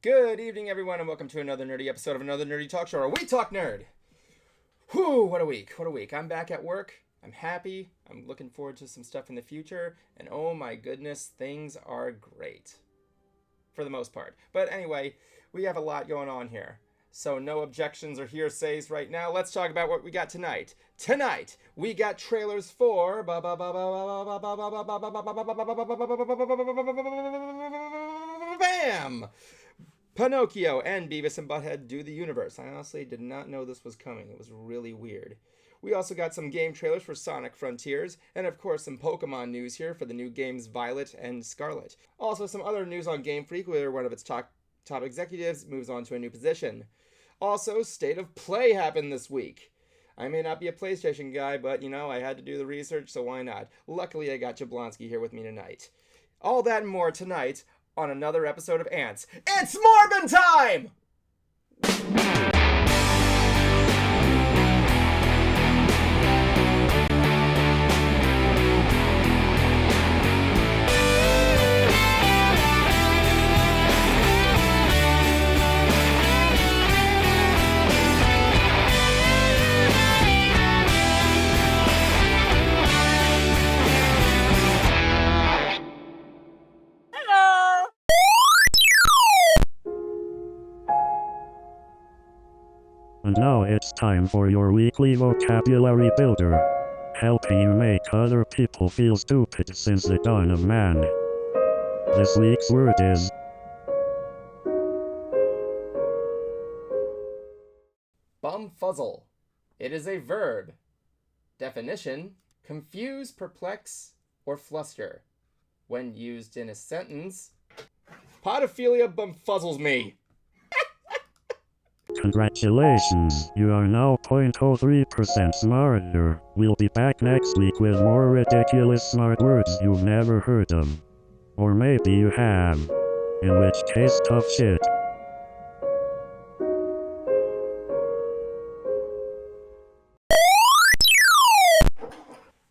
Good evening, everyone, and welcome to another nerdy episode of another nerdy talk show, where we talk nerd. Whew, what a week, what a week. I'm back at work. I'm happy. I'm looking forward to some stuff in the future. And oh my goodness, things are great. For the most part. But anyway, we have a lot going on here. So no objections or hearsays right now. Let's talk about what we got tonight. Tonight, we got trailers for... Bam! Pinnochio and Beavis and Butthead Do the Universe. I honestly did not know this was coming. It was really weird. We also got some game trailers for Sonic Frontiers, and of course some Pokemon news here for the new games Violet and Scarlett. Also some other news on Game Freak, where one of its top executives moves on to a new position. Also, State of Play happened this week. I may not be a PlayStation guy, but you know, I had to do the research, so why not? Luckily, I got Jablonski here with me tonight. All that and more tonight on another episode of Ants. It's Morbin time! And now it's time for your weekly vocabulary builder, helping you make other people feel stupid since the dawn of man. This week's word is bumfuzzle. It is a verb. Definition: confuse, perplex, or fluster. When used in a sentence, podophilia bumfuzzles me. Congratulations, you are now 0.03% smarter. We'll be back next week with more ridiculous smart words you've never heard of. Or maybe you have. In which case, tough shit.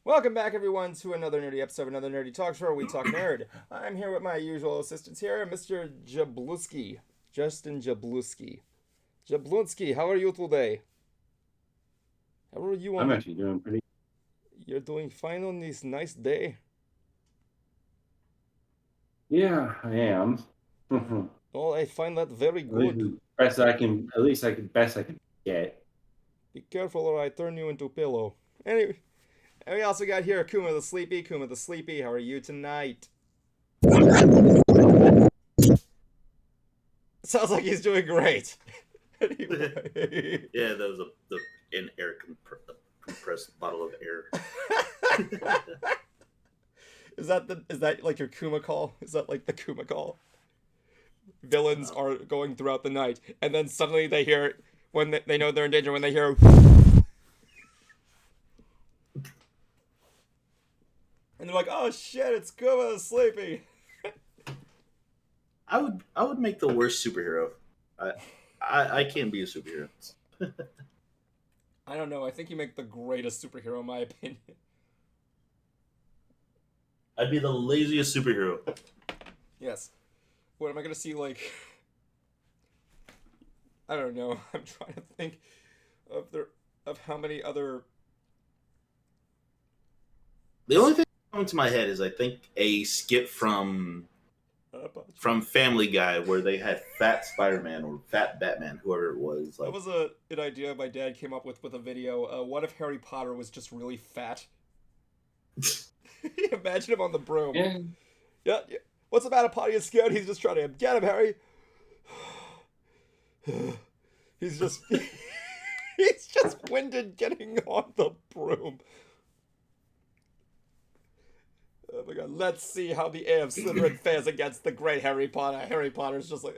Welcome back, everyone, to another nerdy episode of another nerdy talk show where we talk nerd. I'm here with my usual assistants here, Mr. Jabluski. Justin Jabluski. Jablonski, how are you today? How are you? I'm actually doing pretty. You're doing fine on this nice day. Yeah, I am. Oh, I find that very good. Best I can. At least I can. Best I can get. Be careful, or I turn you into pillow. Anyway, and we also got here Kuma the Sleepy. Kuma the Sleepy, how are you tonight? Sounds like he's doing great. Anyway. Yeah, that was the in-air compressed bottle of air. Is that like your Kuma call? Is that like the Kuma call? Villains are going throughout the night, and then suddenly they hear, when they know they're in danger, when they hear, and they're like, "Oh shit, it's Kuma the Sleepy." I would make the worst superhero. I can't be a superhero. I don't know. I think you make the greatest superhero, in my opinion. I'd be the laziest superhero. Yes. What am I gonna see? Like, I don't know. I'm trying to think of how many other. The only thing coming to my head is I think a skit from Family Guy where they had Fat Spider-Man or Fat Batman, whoever it was. That was an idea my dad came up with a video. What if Harry Potter was just really fat? Imagine him on the broom. Yeah. What's the matter, Potty is scared? He's just trying to get him, Harry. He's just winded getting on the broom. Oh my god, let's see how the heir of Slytherin fares against the great Harry Potter. Harry Potter's just like...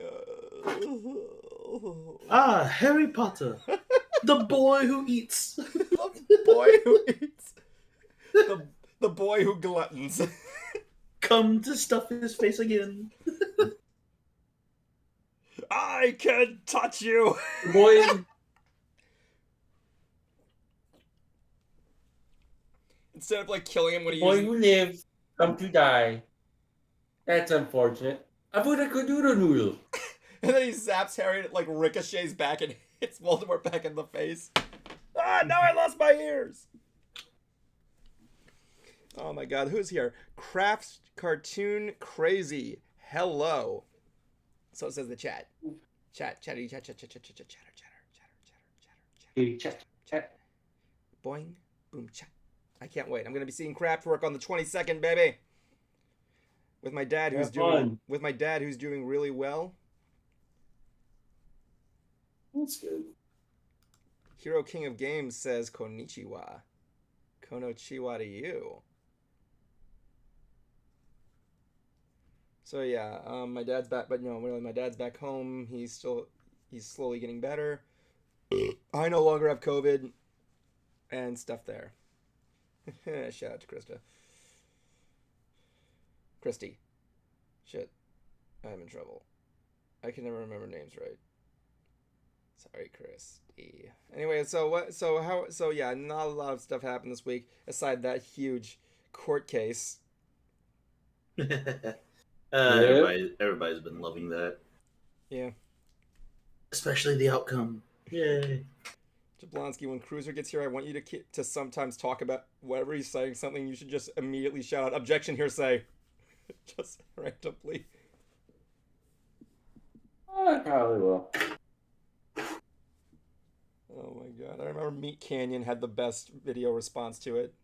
Harry Potter. The boy who eats. The boy who eats. The boy who gluttons. Come to stuff his face again. I can touch you. Boy. Instead of like killing him when he Boy uses... who lives, come to die. That's unfortunate. I put a good noodle. And then he zaps Harry and it like ricochets back and hits Voldemort back in the face. Ah, now I lost my ears. Oh my god, who's here? Craft Cartoon Crazy. Hello. So it says the chat. Chatter. Chat. Boing, boom, chat. I can't wait. I'm gonna be seeing craft work on the 22nd, baby. With my dad who's doing really well. That's good. Hero King of Games says konnichiwa. Konochiwa to you. So yeah, my dad's back, but no, really, my dad's back home. He's slowly getting better. I no longer have COVID and stuff there. Shout out to Christy. Shit, I'm in trouble. I can never remember names right. Sorry, Christy. Anyway, so yeah, not a lot of stuff happened this week aside that huge court case. Everybody's been loving that. Yeah. Especially the outcome. Yay. Jablonski, when Cruiser gets here, I want you to sometimes talk about whatever he's saying something. You should just immediately shout out, objection, hearsay. Just randomly. I probably will. Oh my god. I remember Meat Canyon had the best video response to it.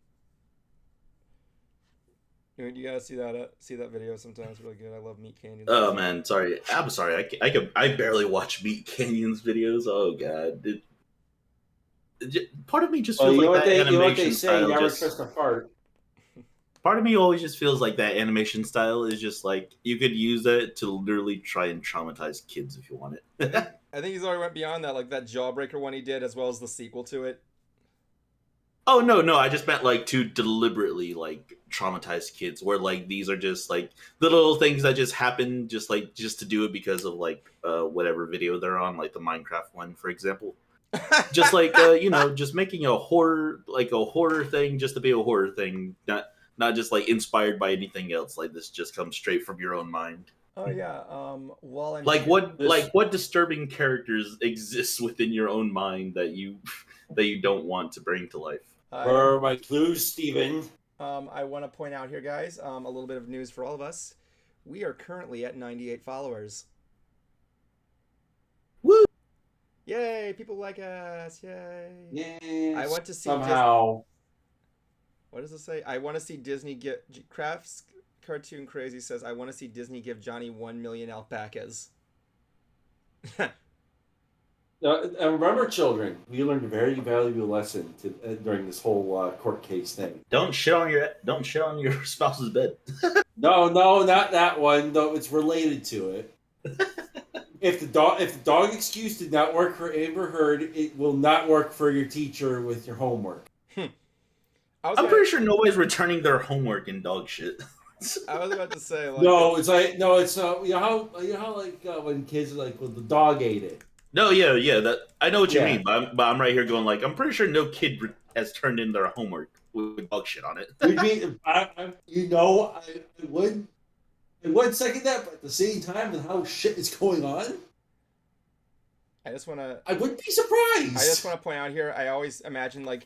You gotta see that video sometimes. It's really good. I love Meat Canyon. Oh man, sorry. I'm sorry. I barely watch Meat Canyon's videos. Oh god. Part of me just feels like that animation style. Never trust a fart. Part of me always just feels like that animation style is just like you could use it to literally try and traumatize kids if you want it. I think he's already went beyond that, like that Jawbreaker one he did, as well as the sequel to it. Oh no, I just meant like to deliberately like traumatize kids, where like these are just like the little things that just happen, just to do it because of like whatever video they're on, like the Minecraft one, for example. Just like just making a horror thing just to be a horror thing, not just like inspired by anything else. Like this just comes straight from your own mind. Oh yeah. While I'm what disturbing characters exist within your own mind that you don't want to bring to life? Where are my clues, Steven? I want to point out here, guys, a little bit of news for all of us. We are currently at 98 followers. Woo! Yay! People like us! Yay! Yay! I want to see somehow. What does it say? I want to see Disney get Crafts Cartoon Crazy says I want to see Disney give Johnny 1 million alpacas. And remember, children, we learned a very valuable lesson during this whole court case thing. Don't shit on your spouse's bed. No, not that one. Though it's related to it. If the dog excuse did not work for Amber Heard, it will not work for your teacher with your homework. I'm pretty sure nobody's returning their homework in dog shit. I was about to say like it's you know how like when kids are like, well, the dog ate it. No, yeah, that I know what you mean, but I'm right here going like, I'm pretty sure no kid has turned in their homework with dog shit on it. I would second that, but at the same time, with how shit is going on, I wouldn't be surprised. I just want to point out here, I always imagine like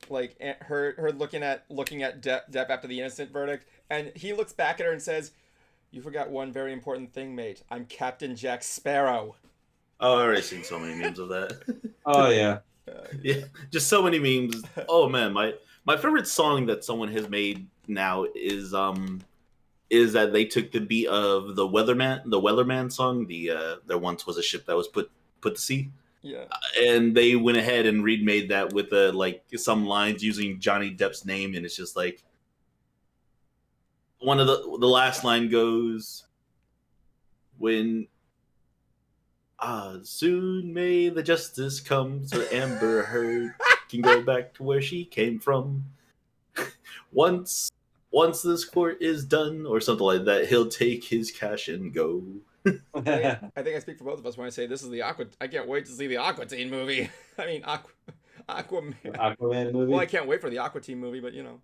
her looking at Depp after the innocent verdict, and he looks back at her and says, "You forgot one very important thing, mate. I'm Captain Jack Sparrow." Oh, I've already seen so many memes of that. Oh yeah. Yeah, just so many memes. Oh man, my favorite song that someone has made now is that they took the beat of the Weatherman song. There once was a ship that was put to sea. Yeah. And they went ahead and remade that with some lines using Johnny Depp's name, and it's just like one of the last line goes, when soon may the justice come so Amber Heard can go back to where she came from. Once this court is done, or something like that, he'll take his cash and go. I think I speak for both of us when I say this is the I can't wait to see the Aqua Teen movie. I mean, Aquaman. Aquaman movie. Well, I can't wait for the Aqua Teen movie, but you know,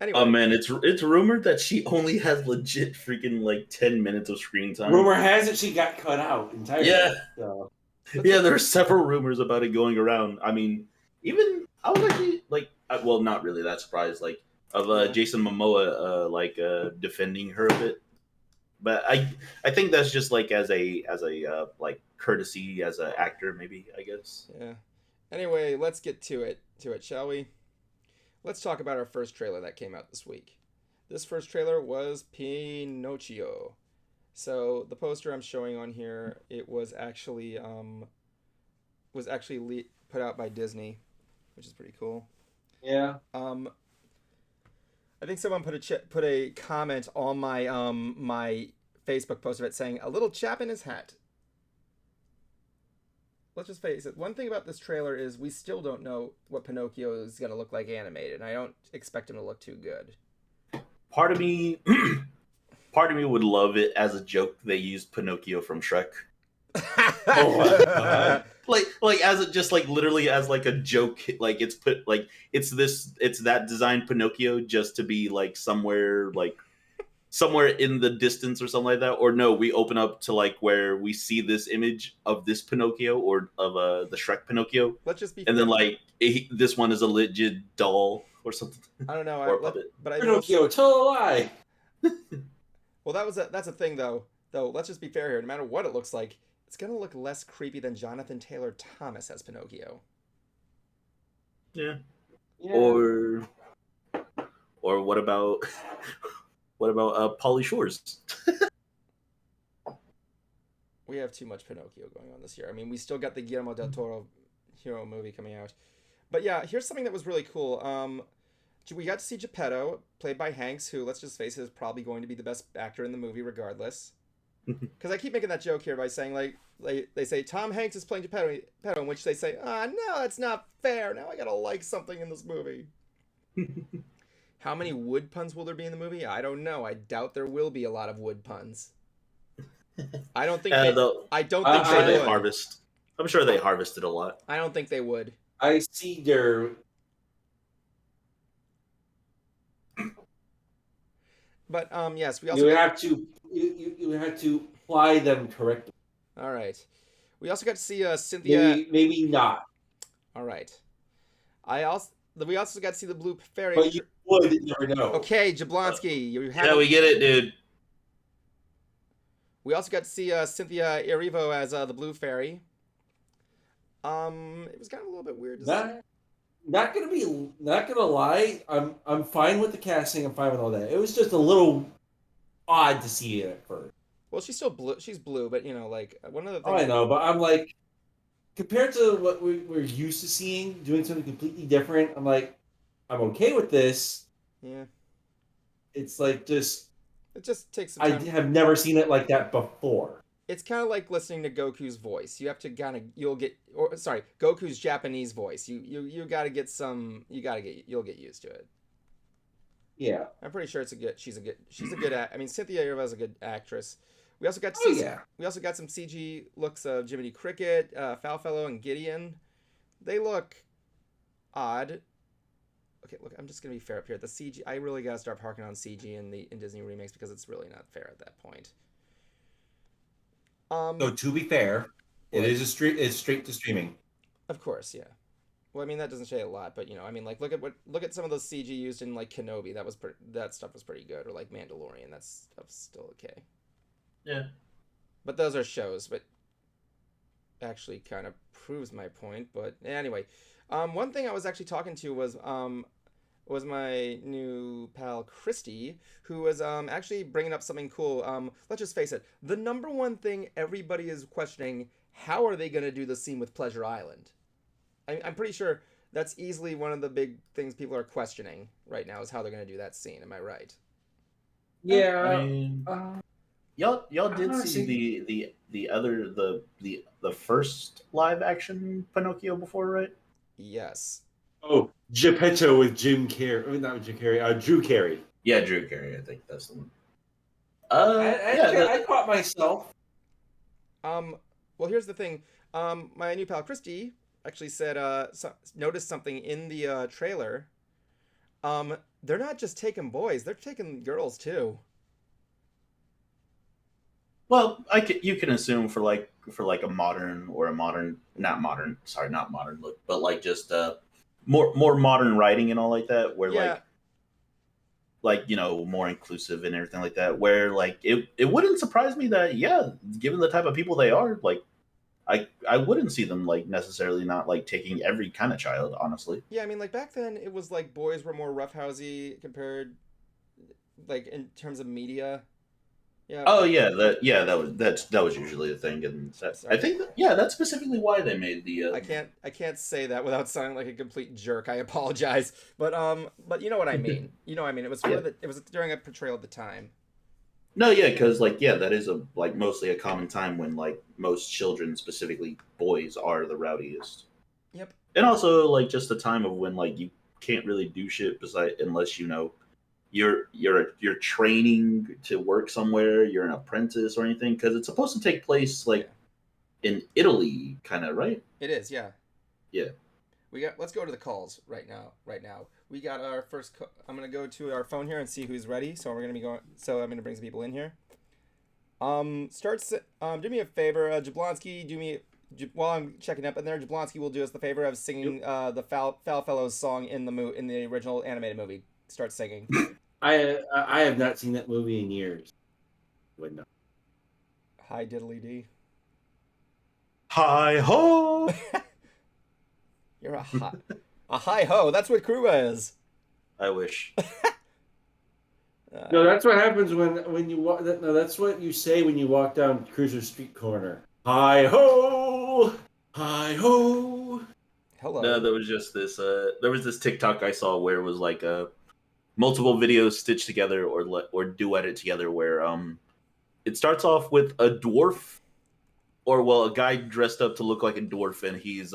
Anyway, Oh man, it's rumored that she only has legit freaking like 10 minutes of screen time. Rumor has it she got cut out entirely. Yeah. So. Yeah, there are several rumors about it going around. I mean, even I was actually like, well, not really that surprised, like of Jason Momoa defending her a bit. But I think that's just like as a like courtesy as an actor, maybe, I guess. yeah. Anyway, let's get to it, shall we? Let's talk about our first trailer that came out this week. This first trailer was Pinnochio. So the poster I'm showing on here, it was actually put out by Disney, which is pretty cool. Yeah. I think someone put a comment on my my Facebook post of it saying a little chap in his hat. Let's just face it. One thing about this trailer is we still don't know what Pinocchio is going to look like animated, and I don't expect him to look too good. Part of me would love it as a joke they used Pinocchio from Shrek. Oh my God. like as it just like literally as like a joke, like it's put like it's that designed Pinocchio just to be like somewhere in the distance or something like that. Or no, we open up to like where we see this image of this Pinocchio or of the Shrek Pinocchio. Let's just be and then like this one is a legit doll or something. I don't know, or a puppet. but I Pinocchio, tell a lie. Well, that's a thing though. Though let's just be fair here. No matter what it looks like, it's gonna look less creepy than Jonathan Taylor Thomas as Pinocchio. Yeah. Yeah. Or what about Pauly Shore's? We have too much Pinocchio going on this year. I mean, we still got the Guillermo del Toro hero movie coming out. But yeah, here's something that was really cool. We got to see Geppetto, played by Hanks, who, let's just face it, is probably going to be the best actor in the movie regardless. Because I keep making that joke here by saying, like, they say Tom Hanks is playing Geppetto, in which they say, no, that's not fair. Now I gotta like something in this movie. How many wood puns will there be in the movie? I don't know. I doubt there will be a lot of wood puns. I don't think they would. Harvest. I'm sure they harvested a lot. I don't think they would. I see their. But yes, we also You have to apply them correctly. All right. We also got to see Cynthia. Maybe not. All right. We also got to see the Blue Fairy. But you would never know. Okay, Jablonski, we get it, dude. We also got to see Cynthia Erivo as the Blue Fairy. It was kind of a little bit weird. Not gonna lie. I'm fine with the casting. I'm fine with all that. It was just a little odd to see it at first. Well, she's still blue. She's blue, but like one of the Oh, things. I know, but I'm like, compared to what we're used to seeing, doing something completely different. I'm like, I'm okay with this. Yeah. It's like just. It just takes some I time. have never seen it like that before. It's kind of like listening to Goku's voice. You have to Goku's Japanese voice. You got to get you'll get used to it. Yeah. I'm pretty sure she's a good I mean, Cynthia Erivo is a good actress. We also got to see we also got some CG looks of Jiminy Cricket, Foulfellow, and Gideon. They look odd. Okay, look, I'm just gonna be fair up here. The CG, I really gotta start harking on CG in Disney remakes because it's really not fair at that point. So to be fair, it's straight to streaming. Of course, yeah. Well, I mean that doesn't say a lot, but I mean, like look at some of the CG used in like Kenobi. That stuff was pretty good, or like Mandalorian. That stuff's still okay. Yeah. But those are shows, but actually kind of proves my point. But anyway, one thing I was actually talking to was my new pal Christy, who was actually bringing up something cool. Let's just face it, the number one thing everybody is questioning: how are they going to do the scene with Pleasure Island? I'm pretty sure that's easily one of the big things people are questioning right now is how they're going to do that scene. Am I right? Yeah. I mean, y'all did see the first live action Pinocchio before, right? Yes. Oh, Geppetto with Jim Carrey. Not with Jim Carrey. Drew Carey. Yeah, Drew Carey. I think that's the one. I caught myself. Well, here's the thing. My new pal Christy actually said noticed something in the trailer. They're not just taking boys; they're taking girls too. Well, you can assume for like a modern or a modern not modern sorry not modern look, but like just more modern writing and all like that, where Yeah, like you know more inclusive and everything like that. Where like it wouldn't surprise me that yeah, given the type of people they are, like I wouldn't see them like necessarily not like taking every kind of child, honestly. yeah. I mean, like back then, it was like boys were more roughhousey compared, like in terms of media. Yeah. Oh yeah, that was usually a thing, and I Sorry. think yeah, that's specifically why they made the. I can't say that without sounding like a complete jerk. I apologize, but you know what I mean. You know what I mean. It was Yeah. it was during a portrayal at the time. No, yeah, because like yeah, that is a like mostly a common time when like most children, specifically boys, are the rowdiest, Yep. and also like just a time of when like you can't really do shit beside unless you know you're training to work somewhere, you're an apprentice or anything, because it's supposed to take place Yeah. like in Italy, kind of right? It is. Yeah. Yeah. Let's go to the calls right now. Right now, we got our first. I'm gonna go to our phone here and see who's ready. So we're gonna be going. So I'm gonna bring some people in here. Do me a favor, Jablonski. While I'm checking up in there. Jablonski will do us the favor of singing the Foul Fellows song in the original animated movie. Start singing. I have not seen that movie in years. Would not. Hi diddly d. Hi ho! You're a hi ho. That's what Kruba is. I wish. No, that's what happens when you walk. No, that's what you say when you walk down Cruiser Street corner. Hi ho, hi ho. Hello. No, there was just this. There was this TikTok I saw where it was like multiple videos stitched together or duetted together, where it starts off with a dwarf, or well, a guy dressed up to look like a dwarf, and he's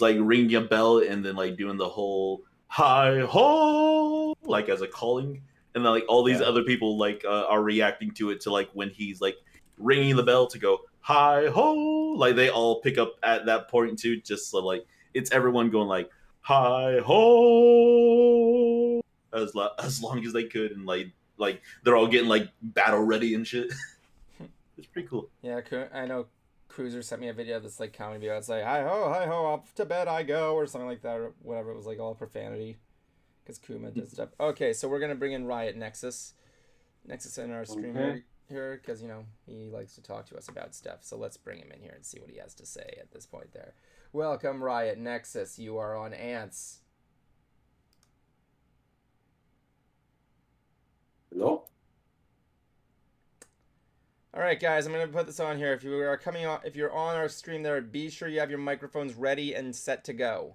like ringing a bell and then like doing the whole hi ho like as a calling, and then like all these Okay. other people like are reacting to it to like when he's like ringing the bell to go hi ho, like they all pick up at that point too, just so like it's everyone going like hi ho as long as they could, and like they're all getting like battle ready and shit. It's pretty cool. Yeah, I know. Cruiser sent me a video of this like comedy video. It's like hi ho, off to bed I go, or something like that, or whatever. It was like all profanity, because Kuma does stuff. Okay, so we're gonna bring in Riot Nexus in our stream here, because you know he likes to talk to us about stuff. So let's bring him in here and see what he has to say at this point. There, welcome Riot Nexus. You are on Ants. Hello. All right, guys, I'm gonna put this on here. If you're on our stream there, be sure you have your microphones ready and set to go.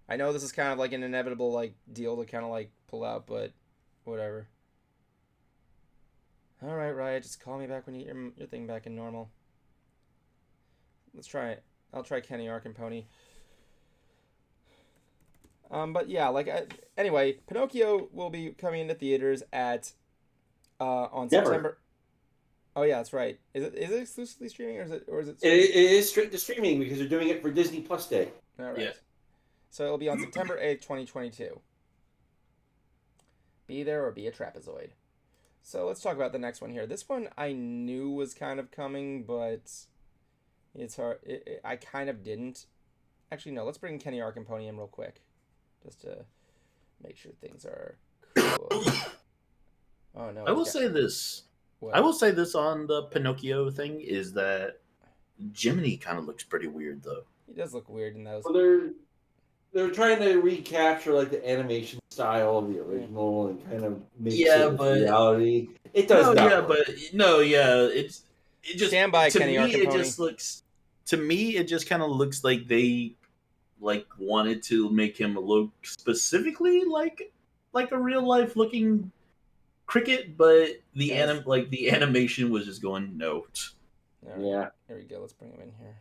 I know this is kind of like an inevitable like deal to kind of like pull out, but whatever. All right, Riot, just call me back when you get your thing back in normal. Let's try it. I'll try Kenny Ark and Pony. But yeah, anyway, Pinnochio will be coming into theaters at on September. Oh yeah, that's right. Is it exclusively streaming, or is it? It is straight to streaming because they're doing it for Disney Plus Day. All right. Yeah. So it'll be on September 8th, 2022. Be there or be a trapezoid. So let's talk about the next one here. This one I knew was kind of coming, but it's hard. I kind of didn't. Actually, no. Let's bring Kenny Ark and Pony in real quick, just to make sure things are cool. Oh no. I will say this. What? I will say this on the Pinocchio thing is that Jiminy kind of looks pretty weird though. He does look weird in those. Well, they're trying to recapture like the animation style of the original and kind of make it reality. It does not. It just Stand by, to Kenny me Ark and it Pony. just looks to me it just kind of looks like they like wanted to make him look specifically like a real life looking cricket, but the animation was just going no. Right. Yeah. Here we go. Let's bring him in here.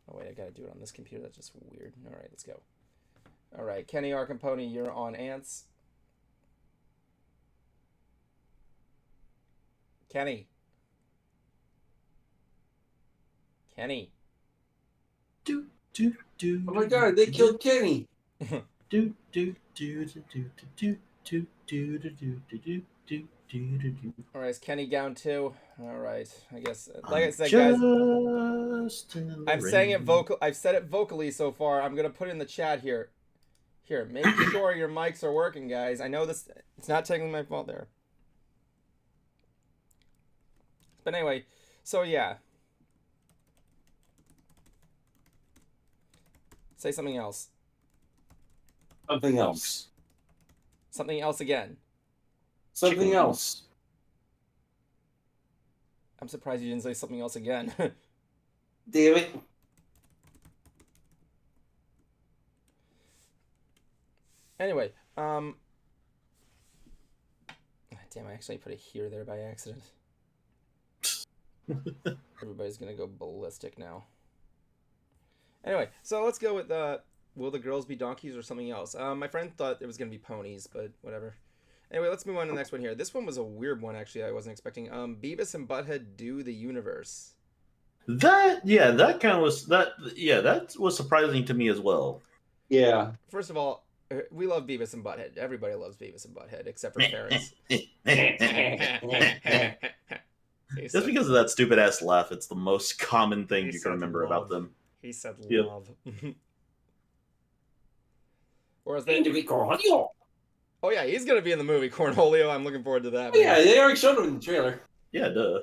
Oh wait, I gotta do it on this computer. That's just weird. All right, let's go. All right, Kenny Ark and Pony, you're on Ants. Kenny. Do, do, Oh my god, they killed Kenny. Do do do do do do do do do do do do do do. All right, is Kenny down too? All right, I guess. Like I I'm said, guys, just in the I'm saying it rain. vocal. I've said it vocally so far. I'm gonna put it in the chat here. Here, make sure your mics are working, guys. I know this. It's not technically my fault there. But anyway, so yeah. Say something else. Something else. Something else again. Something else. I'm surprised you didn't say something else again. Damn it. Anyway, damn, I actually put a here there by accident. Everybody's gonna go ballistic now. Anyway, so let's go with will the girls be donkeys or something else? My friend thought it was gonna be ponies, but whatever. Anyway, let's move on to the next one here. This one was a weird one, actually. I wasn't expecting. Beavis and Butthead do the universe. That was surprising to me as well. Yeah. First of all, we love Beavis and Butthead. Everybody loves Beavis and Butthead, except for parents. Just because of that stupid ass laugh, it's the most common thing you can remember about them. He said Yep. love. Whereas they... Oh yeah, he's gonna be in the movie Cornholio. I'm looking forward to that. Oh, yeah, they already showed him in the trailer. Yeah, duh.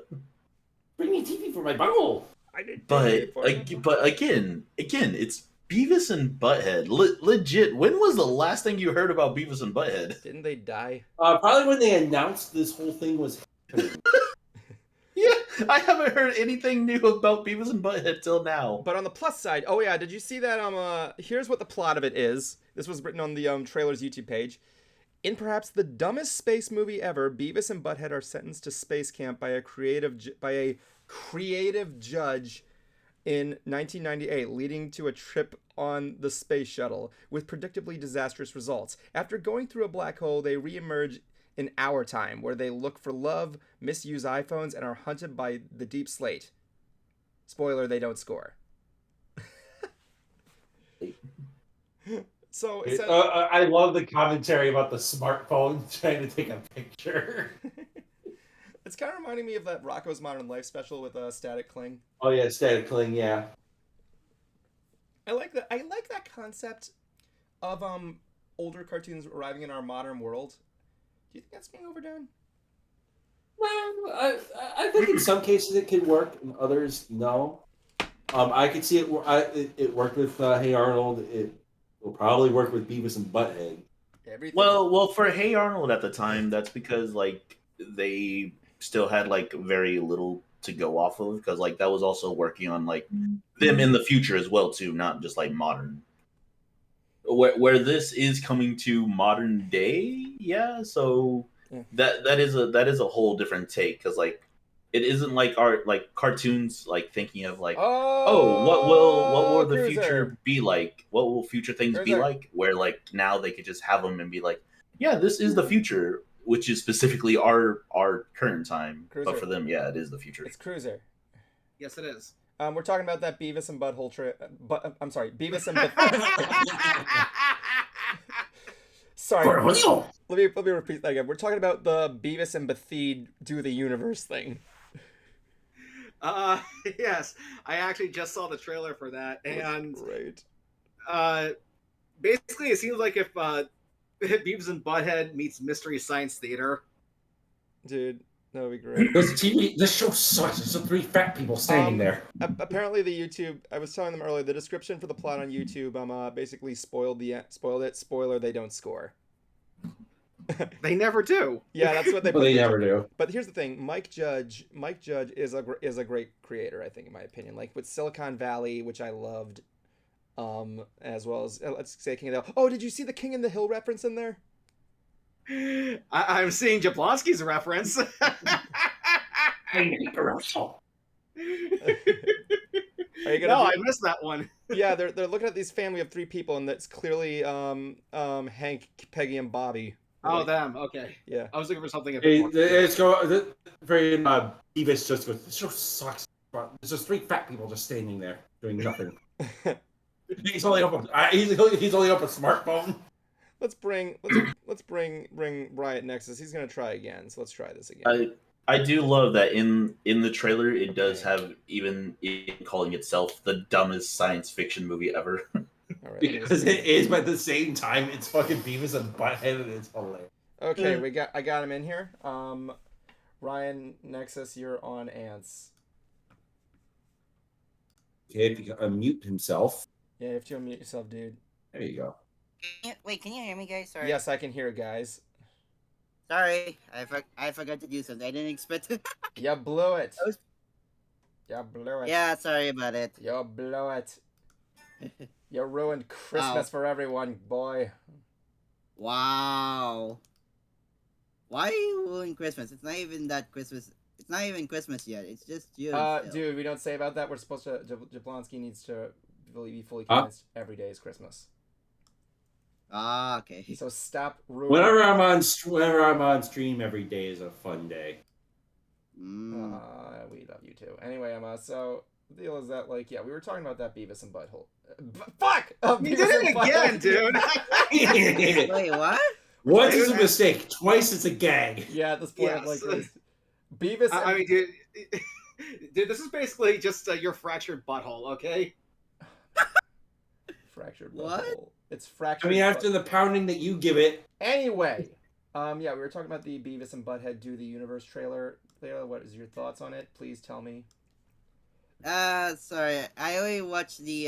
Bring me a TV for my bunghole. I did. But again, it's Beavis and Butthead. Legit, when was the last thing you heard about Beavis and Butthead? Didn't they die? Probably when they announced this whole thing was happening. Yeah, I haven't heard anything new about Beavis and Butthead till now. But on the plus side, oh yeah, did you see that? Here's what the plot of it is. This was written on the trailer's YouTube page. In perhaps the dumbest space movie ever, Beavis and Butthead are sentenced to space camp by a creative judge in 1998, leading to a trip on the space shuttle with predictably disastrous results. After going through a black hole, they re-emerge in our time, where they look for love, misuse iPhones, and are hunted by the deep slate. Spoiler, they don't score. So I love the commentary about the smartphone trying to take a picture. It's kind of reminding me of that Rocko's Modern Life special with Static Cling. Oh yeah, Static Cling, yeah. I like that. I like that concept of older cartoons arriving in our modern world. Do you think that's being overdone? Well, I think in some cases it could work, in others no. I could see it. It worked with Hey Arnold. It will probably work with Beavis and Butthead. Everything. Well, for Hey Arnold at the time, that's because like they still had like very little to go off of, because like that was also working on like them in the future as well too, not just like modern. Where this is coming to modern day, yeah. So Yeah. that is a whole different take, because like it isn't like our like cartoons like thinking of like what will the Cruiser. future be like? What will future things be Cruiser. like? Where like now they could just have them and be like, yeah, this is the future, which is specifically our current time. Cruiser. But for them, yeah, it is the future. It's Cruiser. Yes, it is. We're talking about that Beavis and Butthole trip. I'm sorry, Beavis and Sorry. Let me repeat that again. We're talking about the Beavis and Butthead do the universe thing. Yes, I actually just saw the trailer for that, and Great. basically, it seems like if Beavis and Butthead meets Mystery Science Theater. Dude, that would be great. This show sucks. There's some three fat people standing there. Apparently, the YouTube. I was telling them earlier. The description for the plot on YouTube. Basically spoiled it. Spoiler. They don't score. They never do. Yeah, that's what they. Well, they never do. But here's the thing. Mike Judge is a great creator. I think, in my opinion. Like with Silicon Valley, which I loved, as well as let's say King of the Hill. Oh, did you see the King in the Hill reference in there? I'm seeing Jablonski's reference. Are you gonna No, I missed that one. Yeah, they're looking at this family of three people, and that's clearly Hank, Peggy, and Bobby. Oh, Like, them. Okay. yeah. I was looking for something a bit more. It's very Beavis just with this show sucks. There's just three fat people just standing there doing nothing. He's only up. He's only up a smartphone. Let's bring Riot Nexus. He's gonna try again. So let's try this again. I do love that in the trailer it does have even in calling itself the dumbest science fiction movie ever. All right, Because it is, but at the same time, it's fucking Beavis and Butthead, and it's hilarious. Okay, I got him in here. Ryan Nexus, you're on ants. Okay, if he can unmute himself. Yeah, you have to unmute yourself, dude. There you go. Wait, can you hear me, guys? Sorry. Yes, I can hear, guys. Sorry, I forgot to do something. I didn't expect to. You blew it. You blew it. Yeah, sorry about it. You blew it. You ruined Christmas for everyone, boy. Wow. Why are you ruining Christmas? It's not even that Christmas. It's not even Christmas yet. It's just June. still. Dude, we don't say about that. We're supposed to. Jablonski needs to be fully convinced every day is Christmas. Ah, okay. So stop ruining. Whenever I'm on stream, every day is a fun day. We love you too. Anyway, Emma. So the deal is that, like, yeah, we were talking about that Beavis and Butthole. Fuck! You did it again, dude. Wait, what? Once is a mistake. Twice it's a gag. Yeah, at this point, I'm Yes. like, Beavis. I mean, dude, this is basically just your fractured butthole, okay? Fractured What? butthole. It's fractured. I mean, after the pounding that you give it. Anyway, yeah, we were talking about the Beavis and Butthead Do the Universe trailer. Layla, what is your thoughts on it? Please tell me. Sorry. I only watched the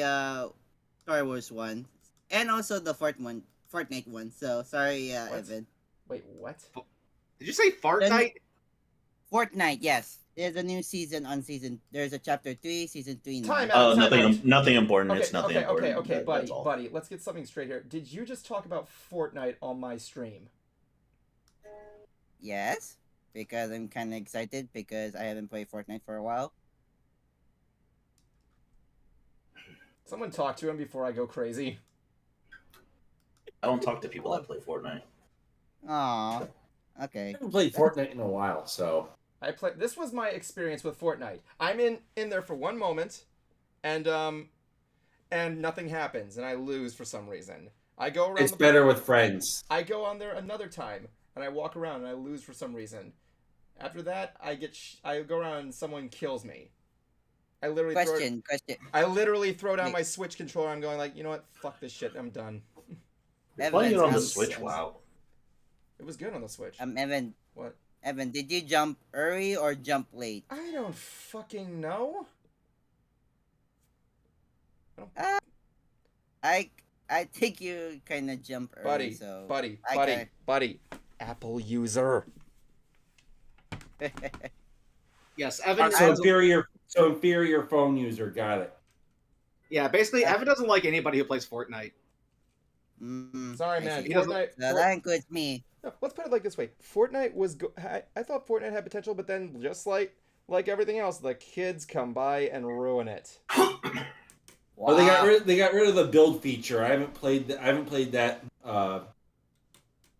Star Wars one, and also the Fortnite one. So sorry, What? Evan. Wait, what? Did you say Fortnite? Fortnite, yes. There's a new season on season. There's a chapter 3, season 3 now. Time out. Nothing important. Okay, It's nothing okay, important. okay, That's all. buddy. Let's get something straight here. Did you just talk about Fortnite on my stream? Yes, because I'm kind of excited because I haven't played Fortnite for a while. Someone talk to him before I go crazy. I don't talk to people that play Fortnite. Aw, I okay. haven't played Fortnite in a while, so. This was my experience with Fortnite. I'm in there for one moment, and nothing happens, and I lose for some reason. I go around. It's better with friends. I go on there another time, and I walk around, and I lose for some reason. After that, I go around, and someone kills me. I literally Question. I literally throw down my Switch controller. I'm going like, you know what? Fuck this shit. I'm done. Playing it on the Evan, Switch, wow. It was good on the Switch. Evan, What? Evan, did you jump early or jump late? I don't fucking know. I think you kind of jump early, Buddy. Apple user. Yes, Evan. So inferior phone user, got it. Yeah, basically, Evan doesn't like anybody who plays Fortnite. Sorry, I man. see. Fortnite. So that includes me. No, let's put it like this way. Fortnite was. I thought Fortnite had potential, but then just like everything else, the kids come by and ruin it. Well, they got rid of the build feature. I haven't played that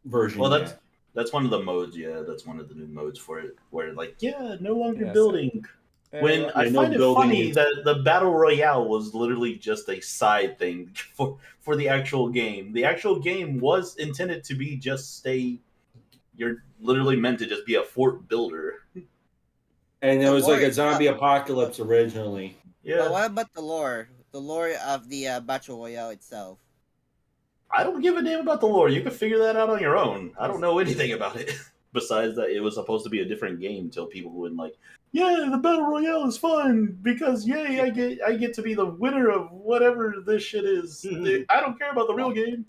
version. Well, yet. that's one of the modes. Yeah, that's one of the new modes for it, where like no longer Yeah, building. When I no find it building funny is- that the battle royale was literally just a side thing for the actual game. The actual game was intended to be just you're literally meant to just be a fort builder. And it was like a Lord, zombie apocalypse originally. But Yeah, what about the lore? The lore of the Battle Royale itself. I don't give a damn about the lore. You can figure that out on your own. I don't know anything about it besides that it was supposed to be a different game till people went like, yeah, the battle royale is fun because yay, I get to be the winner of whatever this shit is. I don't care about the real game.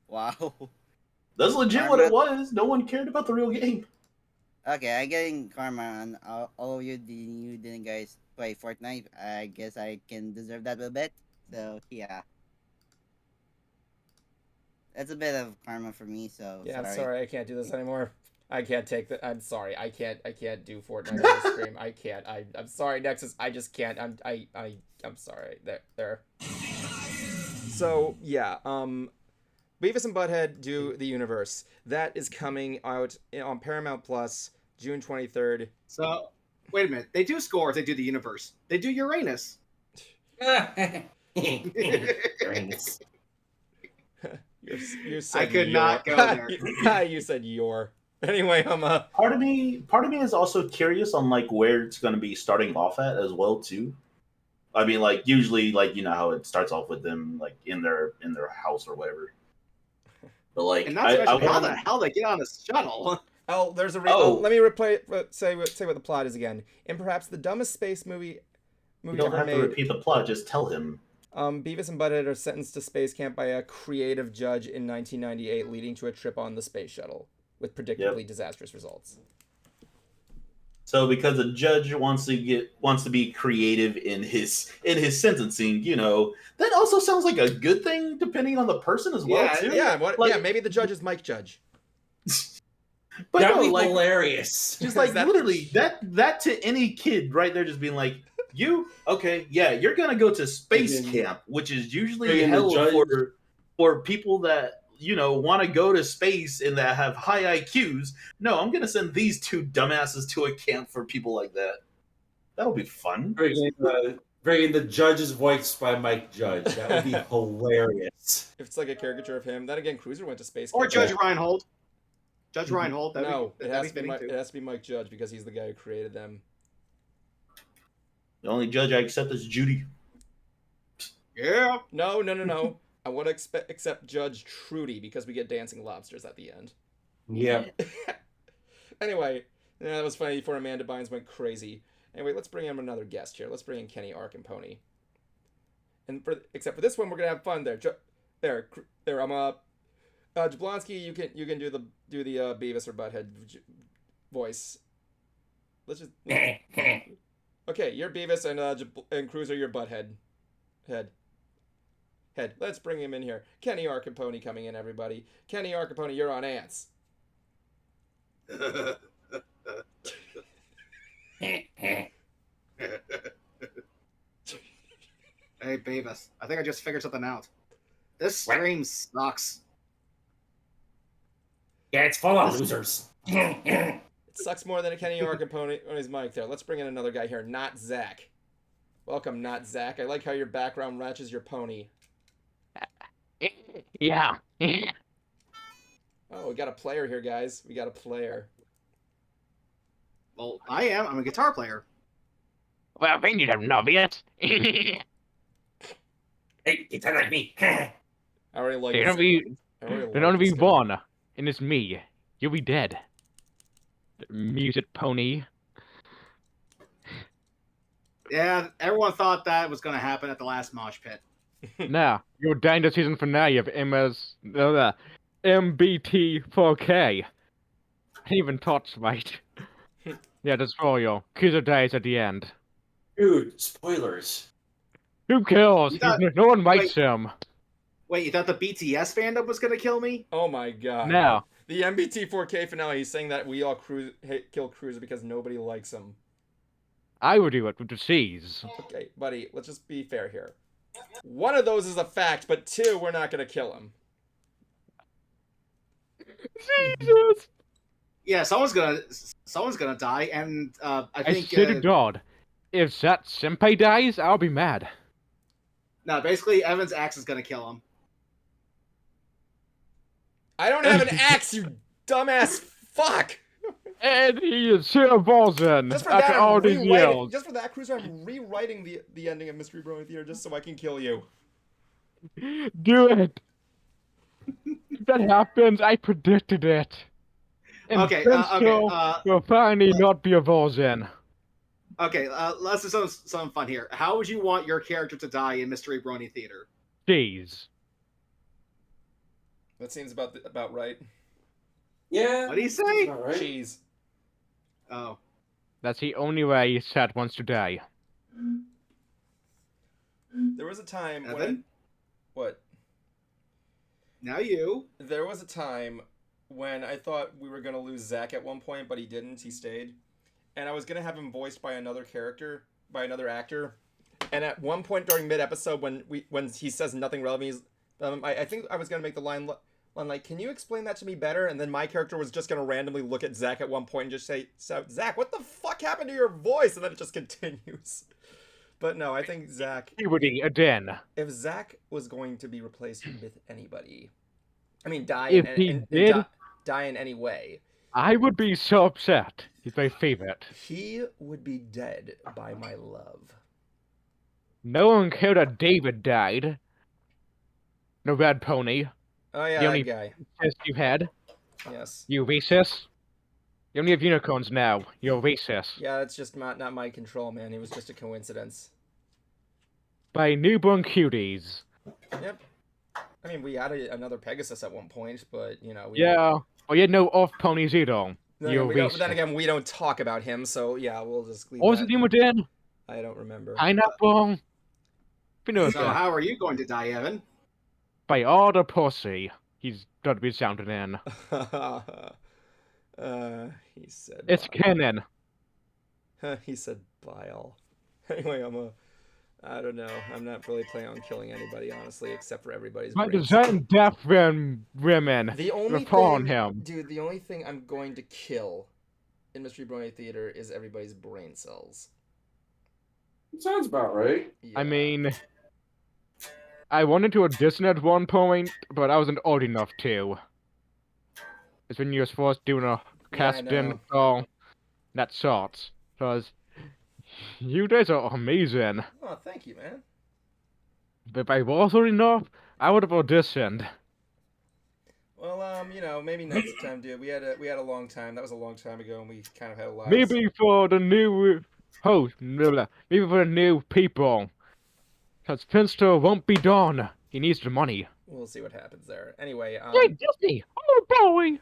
Wow. That's legit what it was. No one cared about the real game. Okay, I'm getting karma on all of you. You didn't guys play Fortnite. I guess I can deserve that a little bit. So yeah, that's a bit of karma for me. So Yeah, I'm sorry. sorry. I can't do this anymore. I can't take that. I'm sorry. I can't do Fortnite on the stream. I can't. I'm sorry, Nexus. I just can't. I'm sorry. There. So yeah. Beavis and Butthead Do the Universe. That is coming out on Paramount Plus June 23rd. So, wait a minute. They do scores. They do the universe. They do Uranus. Uranus. You said I could your. not go there. You said your. Anyway, Part of me is also curious on like where it's going to be starting off at as well too. I mean, like usually, like you know how it starts off with them like in their house or whatever. But like, And not to mention, how wanna- the hell they get on a shuttle? Oh, there's a let me say what the plot is again. In perhaps the dumbest space movie You don't ever have to made, repeat the plot. Just tell him. Beavis and Butthead are sentenced to space camp by a creative judge in 1998, leading to a trip on the space shuttle with predictably disastrous results. So because a judge wants to be creative in his sentencing, you know, that also sounds like a good thing depending on the person as well Yeah, too. Yeah, maybe the judge is Mike Judge. But That'd no, be like hilarious. just like That- literally that to any kid right there, just being like, you okay? Yeah, you're gonna go to space And then- camp, which is usually and the hell judge- for people that you know want to go to space and that have high IQs. No, I'm gonna send these two dumbasses to a camp for people like that. That'll be fun. Bringing the judge's voice by Mike Judge. That would be hilarious. If it's like a caricature of him, then again, Cruiser went to space Or camp. Judge Reinhold. Judge Reinhold. No, it has that'd to be it has to be Mike Judge because he's the guy who created them. The only judge I accept is Judy. Yeah. No. I want to accept Judge Trudy because we get dancing lobsters at the end. Yeah. Anyway, that was funny before Amanda Bynes went crazy. Anyway, let's bring in another guest here. Let's bring in Kenny Ark and Pony. And except for this one, we're gonna have fun there. There. Jablonski, you can do the Beavis or Butthead voice. Let's just. Okay, you're Beavis and Cruiser, you're Butthead. Head. Let's bring him in here. Kenny Ark and Pony coming in, everybody. Kenny Ark and Pony, you're on Ants. Hey, Beavis. I think I just figured something out. This stream sucks. Yeah, it's full of losers. It sucks more than a Kenny Ark and Pony on his mic there. Let's bring in another guy here, Not Zach. Welcome, Not Zach. I like how your background matches your pony. Yeah. Oh, we got a player here, guys. We got a player. Well, I am. I'm a guitar player. Well, they need an obvious. Hey, you sound like me. I already like They're this. gonna be, I already they're like gonna be this guy. born, and it's me. You'll be dead. Music pony. Yeah, everyone thought that was going to happen at the last mosh pit. Now, you're dying the season finale of MBT4K. Even touch right. Yeah, that's for you. Killer dies at the end. Dude, spoilers. Who cares? You thought- No one likes him. Wait, you thought the BTS fandom was going to kill me? Oh my god. Now, The MBT4K finale, he's saying that we all kill Cruiser because nobody likes him. I would do it with the C's. Okay, buddy, let's just be fair here. One of those is a fact, but two, we're not gonna kill him. Jesus! Yeah, someone's gonna die, and I I think swear to God, if that senpai dies, I'll be mad. no, basically Evan's axe is gonna kill him. I don't have an axe, you dumbass fuck! And he is here Volzen Just for after that, all I'm these rewriting. years. Just for that, Cruiser, I'm rewriting the ending of Mystery Brewing Theater just so I can kill you. Do it! If that happens, I predicted it. And Okay, Bensko will finally not be a Volzen. Okay, let's do some fun here. How would you want your character to die in Mystery Brony Theater? Jeez. That seems about right. Yeah. What do you say? All right. Cheese. Oh, That's the only way Seth wants to die. There was a time when Evan? what? Now you. There was a time when I thought we were gonna lose Zach at one point, but he didn't. He stayed, and I was gonna have him voiced by another actor. And at one point during mid-episode, when he says nothing relevant, I think I was gonna make the line like, "Can you explain that to me better?" And then my character was just gonna randomly look at Zach at one point and just say, "So Zach, what the fuck happened to your voice?" And then it just continues. But no, I think Zach. Puberty again. If Zach was going to be replaced with anybody, I mean, die If in, he in, in did, die in any way, I would be so upset. He's my favorite. he would be dead by my love. No one cared that David died. No red pony. Oh yeah, The that only guy. racist you had. Yes. You racist. You only have unicorns now. You're racist. Yeah, it's just not my control, man. It was just a coincidence. By newborn cuties. Yep. I mean, we added another Pegasus at one point, but you know. Yeah. Oh, you had no off ponies either. You're racist. Then again, we don't talk about him, so yeah, we'll just leave What was that. the name again? I don't remember. Pineapple. So how are you going to die, Evan? By all the pussy. He's got to be sounded in. He said. It's canon. He said bile. Anyway, I don't know. I'm not really planning on killing anybody, honestly, except for everybody's My brains. design deaf women. The only upon thing, him. dude, the only thing I'm going to kill in Mystery Brony Theater is everybody's brain cells. Sounds about right. Yeah. I mean, I wanted to audition at one point, but I wasn't old enough to. It's when you're supposed to do a casting, so that sucks. Because you guys are amazing. Oh, thank you, man. But if I was old enough, I would have auditioned. Well, you know, maybe next time, dude. We had a long time. That was a long time ago, and we kind of had a lot. Maybe for the new host, maybe for the new people. Because Finster won't be done. He needs the money. We'll see what happens there. Anyway, Hey, Disney! Oh, boy!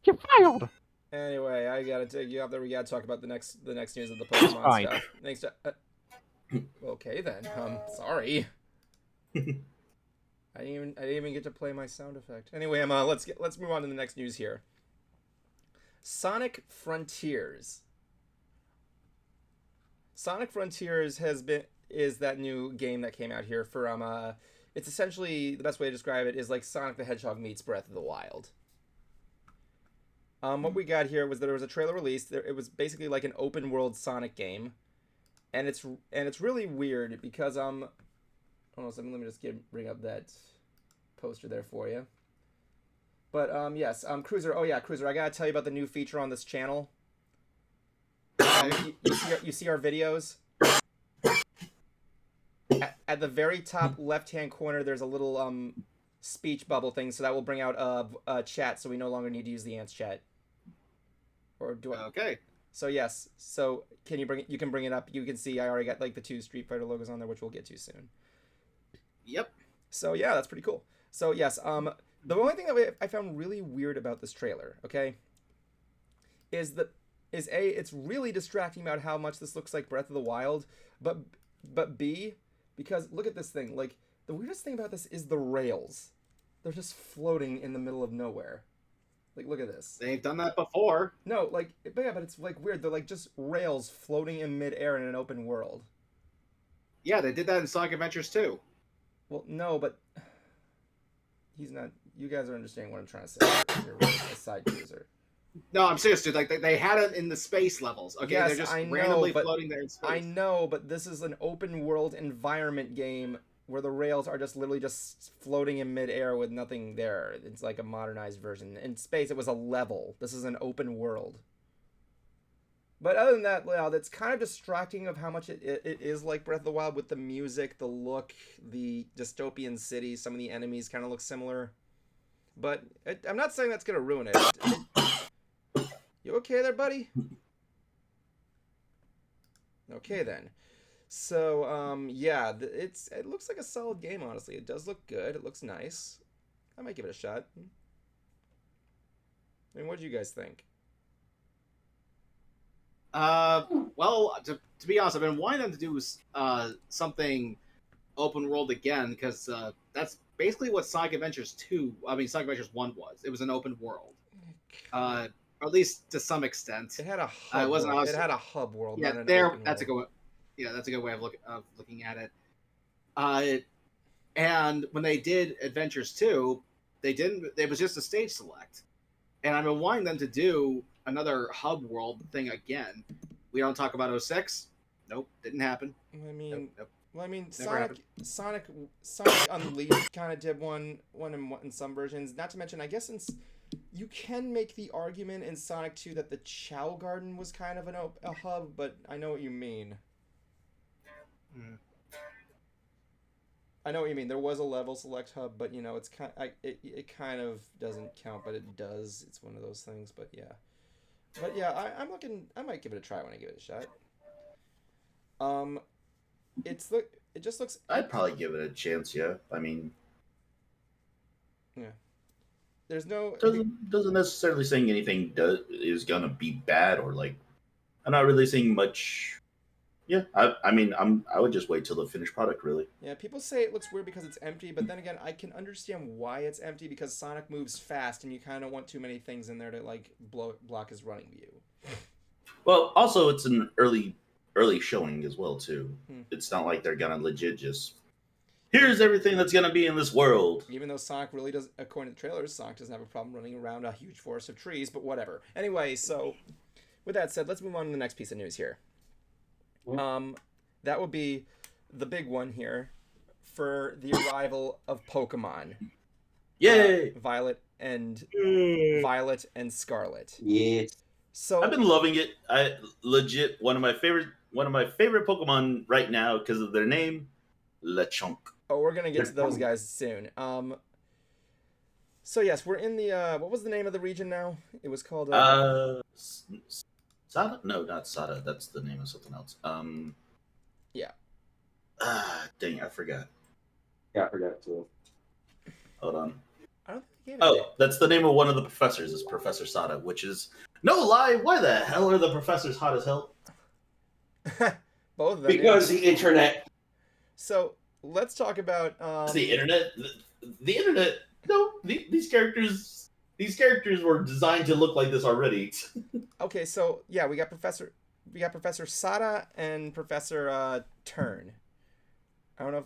You're fired! Anyway, I gotta take you out there. We gotta talk about the next news of the Pokemon Fine. stuff. Next, okay then. Sorry. I didn't even get to play my sound effect. Anyway, let's move on to the next news here. Sonic Frontiers. Sonic Frontiers is that new game that came out here for it's essentially, the best way to describe it is like Sonic the Hedgehog meets Breath of the Wild. What we got here was that there was a trailer released. It was basically like an open world Sonic game, and it's really weird because hold on a second, let me just bring up that poster there for you. But yes, Cruiser. Oh yeah, Cruiser. I gotta tell you about the new feature on this channel. You see our videos. At the very top left-hand corner, there's a little speech bubble thing, so that will bring out a chat, so we no longer need to use the ants chat. Or do I? Okay. So yes. So can you bring it? You can bring it up. You can see I already got like the 2 Street Fighter logos on there, which we'll get to soon. Yep. So yeah, that's pretty cool. So yes, the only thing that I found really weird about this trailer, okay, is it's really distracting about how much this looks like Breath of the Wild, but B, because look at this thing. Like, the weirdest thing about this is the rails. They're just floating in the middle of nowhere. Like, look at this. They've done that before. No, like, but yeah, but it's like weird. They're like just rails floating in midair in an open world. Yeah, they did that in Sonic Adventures too. Well, no, but he's not. You guys are understanding what I'm trying to say. You're really a side user. No, I'm serious, dude. Like they had it in the space levels. Okay, Yes, they're just I know, randomly but floating there in space. I know, but this is an open world environment game where the rails are just literally just floating in midair with nothing there. It's like a modernized version. In space, it was a level. This is an open world. But other than that, well, that's kind of distracting of how much it is like Breath of the Wild with the music, the look, the dystopian city. Some of the enemies kind of look similar. But I'm not saying that's going to ruin it. You okay there, buddy? Okay, then. So, yeah, it looks like a solid game, honestly. It does look good. It looks nice. I might give it a shot. I mean, what do you guys think? Well, to be honest, I've been wanting them to do something open world again, because that's basically what Sonic Adventures 1 was. It was an open world. Or at least to some extent. It had a hub world. It had a hub world. Yeah, not an there. open That's world. that's a good way of looking at it. And when they did Adventures 2, they didn't. It was just a stage select, and I've been wanting them to do another hub world thing again. We don't talk about 06. Nope, didn't happen. I mean, Nope. well, I mean, Never Sonic Unleashed kind of did one in some versions. Not to mention, I guess you can make the argument in Sonic 2 that the Chow Garden was kind of a hub, but I know what you mean. Mm. I know what you mean. There was a level select hub, but you know, it's it kind of doesn't count, but it does. It's one of those things. But yeah, I'm looking. I might give it a try when I give it a shot. It just looks. I'd probably give it a chance. Yeah, I mean, Yeah. There's no. doesn't necessarily saying anything is gonna be bad or like. I'm not really seeing much. Yeah, I mean, I would just wait till the finished product, really. Yeah, people say it looks weird because it's empty, but then again, I can understand why it's empty because Sonic moves fast, and you kind of want too many things in there to like block his running view. Well, also it's an early showing as well too. Hmm. It's not like they're gonna legit just here's everything that's gonna be in this world. Even though Sonic really does, according to the trailers, Sonic doesn't have a problem running around a huge forest of trees, but whatever. Anyway, so with that said, let's move on to the next piece of news here. That would be the big one here for the arrival of Pokemon. Yay! Violet and Scarlet. Yes. So I've been loving it. I legit one of my favorite Pokemon right now because of their name, Lechonk. Oh, we're gonna get to those guys soon. So yes, we're in the what was the name of the region now? It was called Sada? No, not Sada. That's the name of something else. Yeah. Dang, I forgot. Yeah, I forgot to. Hold on. I don't think they gave it. Oh, that's the name of one of the professors. Is Professor Sada, which is no lie. Why the hell are the professors hot as hell? Both of them. Because yeah. the internet. So let's talk about It's the internet. The internet. No, these characters were designed to look like this already. Okay, so yeah, we got Professor Sada and Professor Turn. I don't know if,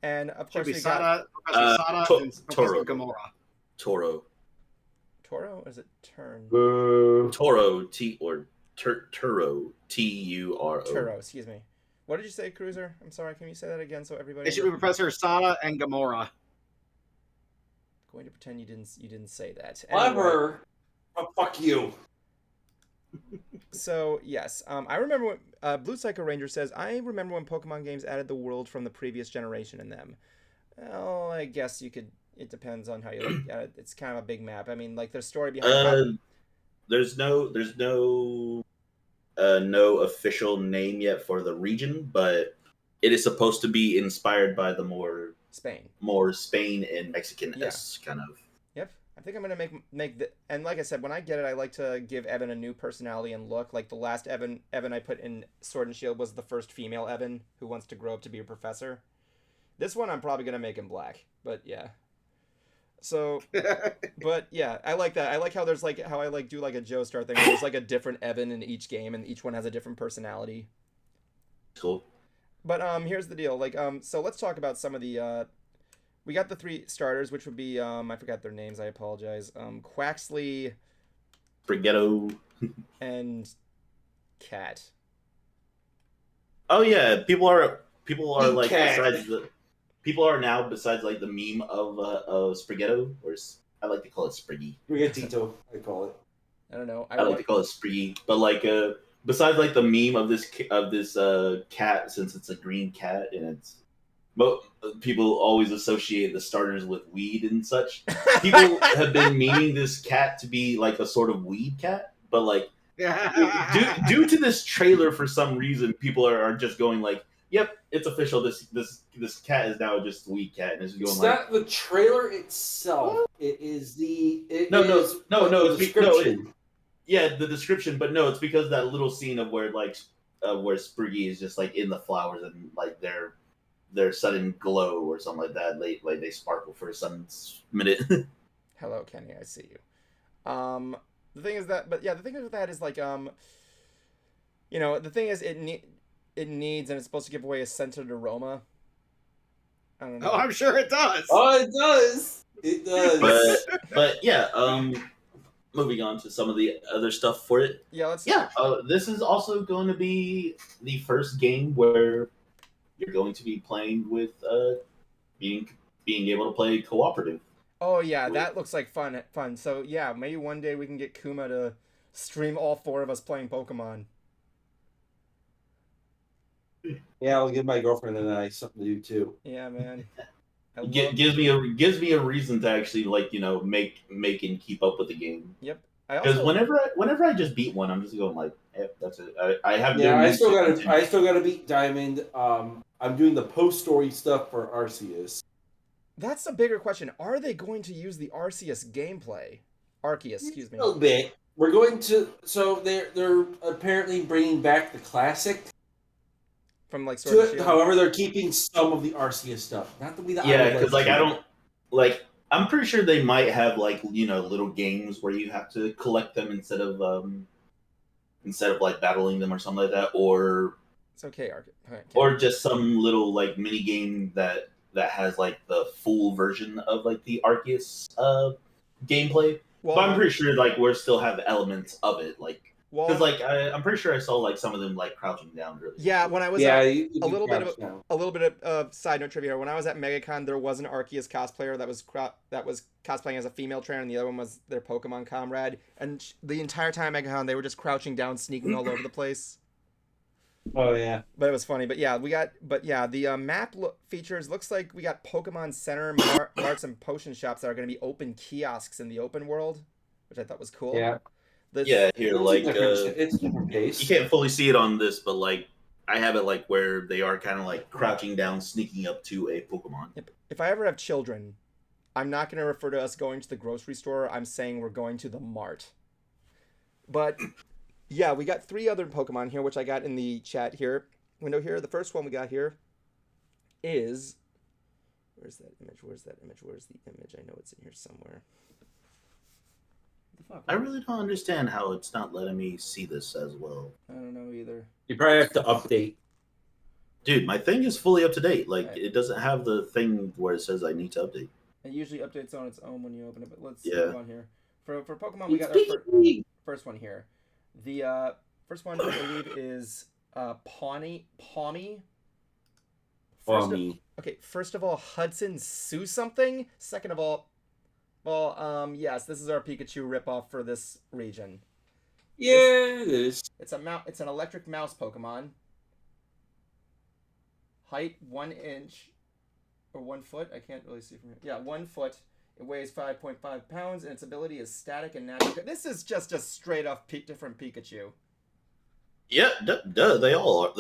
and of Should course be we Sada, got Professor Sada, and Professor Toro. Gamora. Toro. Toro, or is it Turn? Toro. Turo. Turo. Turo, excuse me. What did you say, Cruiser? I'm sorry, can you say that again so everybody It should be Professor Sada and Gamora. Going to pretend you didn't say that. Clever. Oh, fuck you. So yes, I remember when Blue Psycho Ranger says, I remember when Pokemon games added the world from the previous generation in them. Well, I guess you could. It depends on how you look at it. It's kind of a big map. I mean, like the story behind. There's no official name yet for the region, but it is supposed to be inspired by the more Spain and Mexican-esque kind of. Yep, I think I'm gonna make the, and like I said, when I get it, I like to give Evan a new personality and look. Like the last Evan I put in Sword and Shield was the first female Evan who wants to grow up to be a professor. This one I'm probably gonna make him black, but yeah. So, but yeah, I like that. I like how there's like how I like do like a Joestar thing. Where there's like a different Evan in each game, and each one has a different personality. Cool. But here's the deal. Like so let's talk about some of the. We got the 3 starters, which would be I forgot their names. I apologize. Quaxley, Spaghetto, and Cat. Oh yeah, people are like Cat. people are now besides like the meme of Spaghetto, or I like to call it Spriggy. Spaghettito, I call it. I don't know. I like to call it Spriggy, but like besides like the meme of this cat, since it's a green cat and it's people always associate the starters with weed and such. People have been memeing this cat to be like a sort of weed cat, but like due to this trailer, for some reason, people are just going like, "Yep, it's official. This cat is now just a weed cat," and it's going It's like, not the trailer itself. What? It is the the description. Yeah, the description, but no, it's because that little scene of where like where Spriggy is just like in the flowers and like their sudden glow or something like that. Like they sparkle for a minute. Hello, Kenny. I see you. The thing is that, but yeah, the thing with that is like, you know, the thing is it needs, and it's supposed to give away a scented aroma. I don't know. Oh, I'm sure it does. Oh, it does. It does. but yeah, moving on to some of the other stuff for it. Yeah, let's. Yeah, this is also going to be the first game where you're going to be playing with being able to play cooperative. Oh yeah, that looks like fun. Fun. So yeah, maybe one day we can get Kuma to stream all 4 of us playing Pokemon. Yeah, I'll give my girlfriend and I something to do too. Yeah, man. Gives me a reason to actually make and keep up with the game. Yep. Because whenever I just beat one, I'm just going like, that's it. I have I still gotta beat Diamond. I'm doing the post story stuff for Arceus. That's a bigger question. Are they going to use the Arceus gameplay? Arceus, excuse me. A little bit. We're going to. So they're apparently bringing back the classic. From like Sword and Shield. However, they're keeping some of the Arceus stuff. Not the way that. Yeah, because I don't like. I'm pretty sure they might have little games where you have to collect them instead of like battling them or something like that, or it's okay, Arceus. Or just some little mini game that has the full version of the Arceus gameplay. Well, but I'm pretty sure we're still have elements of it because I'm pretty sure I saw some of them crouching down earlier. Yeah, when I was a little bit of side note trivia. When I was at MegaCon, there was an Arceus cosplayer that was cosplaying as a female trainer, and the other one was their Pokemon comrade. And the entire time at MegaCon, they were just crouching down, sneaking all over the place. Oh yeah, but it was funny. But yeah, the map features looks like we got Pokemon Center, marts, and potion shops that are going to be open kiosks in the open world, which I thought was cool. Yeah. Here, it's different pace. You can't fully see it on this, but I have it where they are kind of crouching down, sneaking up to a Pokemon. If I ever have children, I'm not going to refer to us going to the grocery store. I'm saying we're going to the mart. But yeah, we got 3 other Pokemon here, which I got in the chat window here. The first one we got here is, where's that image? Where's the image? I know it's in here somewhere. I really don't understand how it's not letting me see this as well. I don't know either. You probably have to update. Dude, my thing is fully up to date. It doesn't have the thing where it says I need to update. It usually updates on its own when you open it, but let's move on here. For Pokemon, we got our first one here. The first one, I believe, is Pawmi. First of all, Hudson Sue something. Second of all, yes, this is our Pikachu ripoff for this region. Yeah, it is. It's an electric mouse Pokemon. Height 1 inch or 1 foot. I can't really see from here. Yeah, 1 foot. It weighs 5.5 pounds, and its ability is static and natural. This is just a straight up different Pikachu. Yeah, duh. They all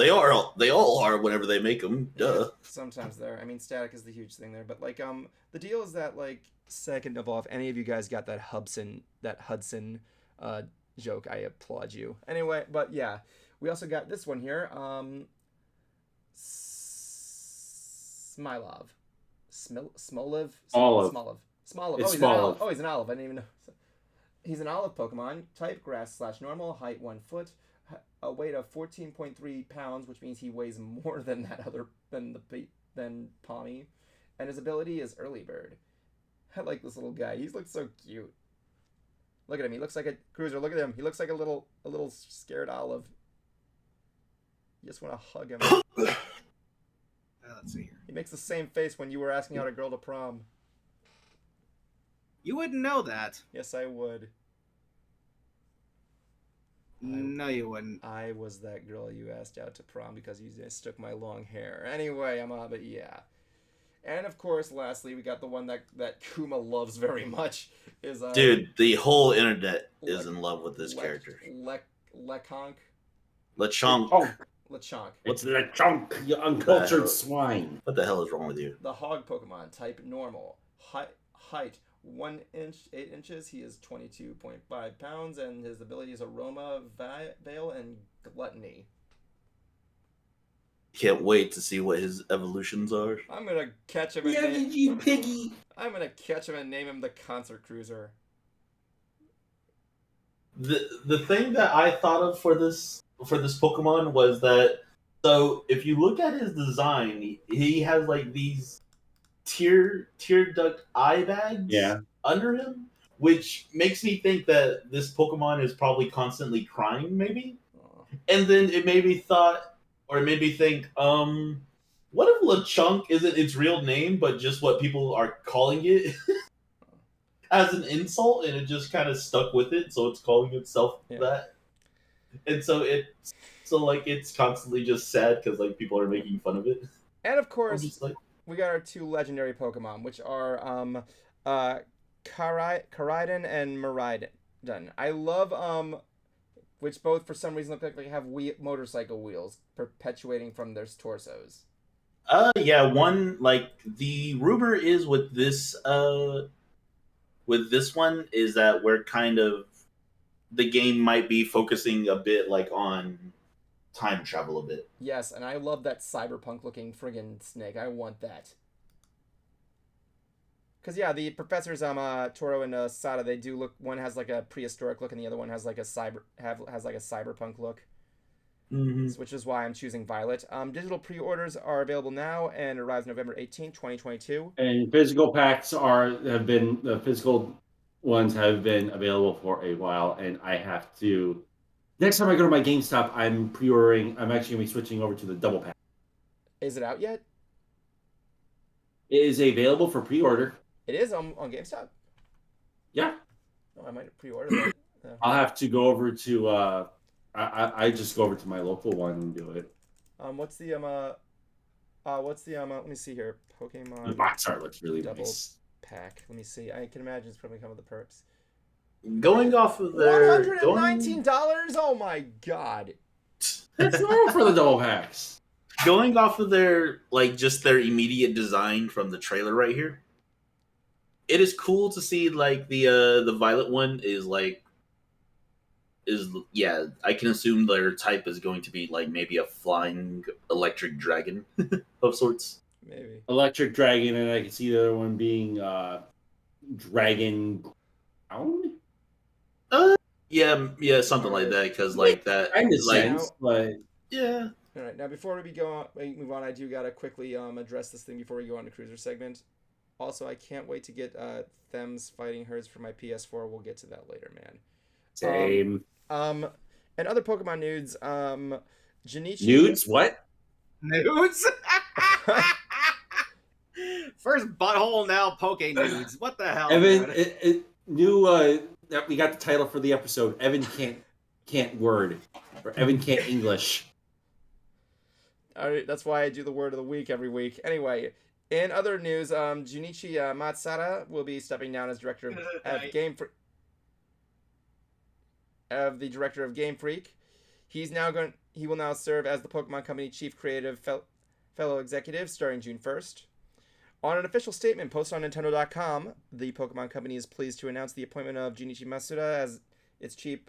are whenever they make them. Duh. Yeah, sometimes they're. I mean, static is the huge thing there, but the deal is that second of all, if any of you guys got that Hudson joke, I applaud you. Anyway, but yeah, we also got this one here. Smoliv. Smoliv. Smoliv. Oh, he's an olive. Oh, he's an olive. I didn't even know. He's an olive Pokemon. Type grass/normal. Height 1 foot. A weight of 14.3 pounds, which means he weighs more than than Pawmi. And his ability is Early Bird. I like this little guy. He looks so cute. Look at him. He looks like a cruiser. Look at him. He looks like a little scared olive. You just want to hug him. Let's see here. He makes the same face when you were asking out a girl to prom. You wouldn't know that. Yes, I would. No, you wouldn't. I was that girl you asked out to prom because you just took my long hair. Anyway, but yeah. And of course, lastly, we got the one that Kuma loves very much. Dude, the whole internet is in love with this character. Lechonk. Lechonk. Lechonk. It's Lechonk, you uncultured swine. What the hell is wrong with you? The hog Pokemon, type normal. Height 1 inch, 8 inches. He is 22.5 pounds, and his ability is Aroma, Veil, and Gluttony. Can't wait to see what his evolutions are. I'm gonna catch him and you piggy. I'm gonna catch him and name him the Concert Cruiser. The thing that I thought of for this Pokemon was that, so if you look at his design, he has these tear duct eye bags under him, which makes me think that this Pokemon is probably constantly crying, maybe. And then it made me think, what if Lechonk isn't its real name, but just what people are calling it as an insult, and it just kind of stuck with it, so it's calling itself that. And so it's constantly just sad because like people are making fun of it. And of course, like, we got our 2 legendary Pokemon, which are Caridon and Miraidon. I love which both for some reason look like they have motorcycle wheels perpetuating from their torsos. Yeah, one like the rumor is with this one is that we're kind of the game might be focusing a bit like on time travel a bit. Yes, and I love that cyberpunk looking friggin' snake. I want that. Cause yeah, the professors Toro and Sada, they do look. One has like a prehistoric look, and the other one has like a cyberpunk look. Mm-hmm. Which is why I'm choosing Violet. Digital pre-orders are available now and arrives November 18, 2022. And physical packs the physical ones have been available for a while, and I have to. Next time I go to my GameStop, I'm pre-ordering. I'm actually going to be switching over to the double pack. Is it out yet? It is available for pre-order. It is on GameStop? Yeah. Oh, I might pre-order that. Yeah. I'll have to go over to. I just go over to my local one and do it. Let me see here. Pokemon. The box art looks really double nice. Pack. Let me see. I can imagine it's probably come with the perks. Going off of their $119? Oh my god. That's normal for the double packs. Going off of their just their immediate design from the trailer right here. It is cool to see the Violet one is I can assume their type is going to be maybe a flying electric dragon of sorts. Maybe. Electric dragon, and I can see the other one being dragon ground? Yeah, something like that, because that kind of sense, but yeah. All right, now before we move on, I do gotta quickly address this thing before we go on to Cruiser segment. Also, I can't wait to get Thems fighting herds for my PS4. We'll get to that later, man. Same. And other Pokemon nudes, Junichi... Nudes? What? Nudes? First butthole, now Poke nudes. What the hell? Evan, that we got the title for the episode. Evan can't word. Or Evan can't English. All right, that's why I do the word of the week every week. Anyway, in other news, Junichi Matsara will be stepping down as director of Game Freak. Of the director of Game Freak. He will now serve as the Pokemon Company Chief Creative Fellow Executive starting June 1st. On an official statement posted on Nintendo.com, the Pokemon Company is pleased to announce the appointment of Junichi Masuda as its Chief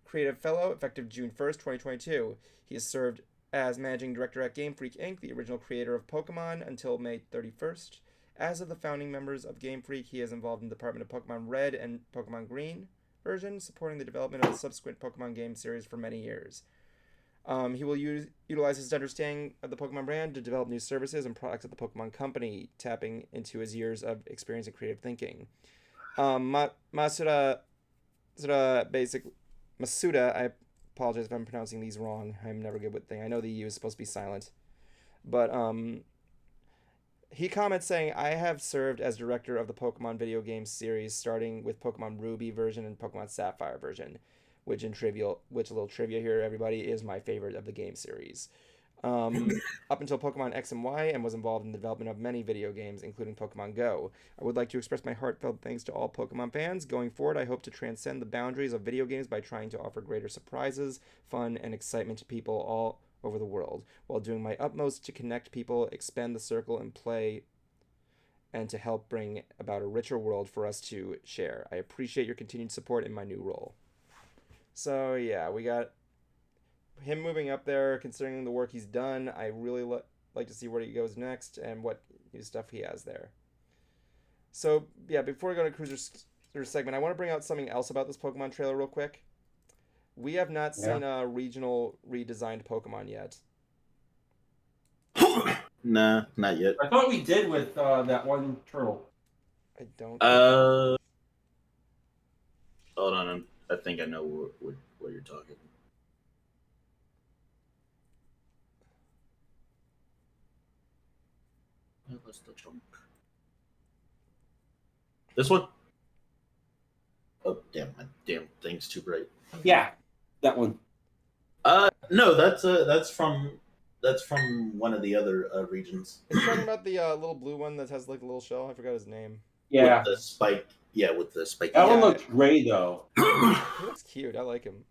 Creative Fellow effective June 1st, 2022. He has served as Managing Director at Game Freak Inc., the original creator of Pokemon, until May 31st. As of the founding members of Game Freak, he is involved in the department of Pokemon Red and Pokemon Green version, supporting the development of the subsequent Pokemon game series for many years. He will utilize his understanding of the Pokemon brand to develop new services and products at the Pokemon Company, tapping into his years of experience and creative thinking. Masuda, I apologize if I'm pronouncing these wrong. I'm never good with things. I know the U is supposed to be silent. But he comments saying, I have served as director of the Pokemon video game series, starting with Pokemon Ruby version and Pokemon Sapphire version, which a little trivia here, everybody, is my favorite of the game series. Up until Pokemon X and Y, and was involved in the development of many video games, including Pokemon Go. I would like to express my heartfelt thanks to all Pokemon fans. Going forward, I hope to transcend the boundaries of video games by trying to offer greater surprises, fun, and excitement to people all over the world, while doing my utmost to connect people, expand the circle, and play, and to help bring about a richer world for us to share. I appreciate your continued support in my new role. So yeah, we got him moving up there, considering the work he's done. I really like to see where he goes next and what new stuff he has there. So yeah, before we go to Cruiser segment, I want to bring out something else about this Pokemon trailer real quick. We have not seen a regional redesigned Pokemon yet. Nah, not yet. I thought we did with that one turtle. I don't. Hold on, I think I know what you're talking. What's the chunk? This one? Oh damn! My damn thing's too bright. Yeah, that one. No, that's from one of the other regions. Is he talking about the little blue one that has like a little shell? I forgot his name. Yeah, With the spike. Yeah, with the spike. that one Yeah. looks gray though. He looks cute. I like him.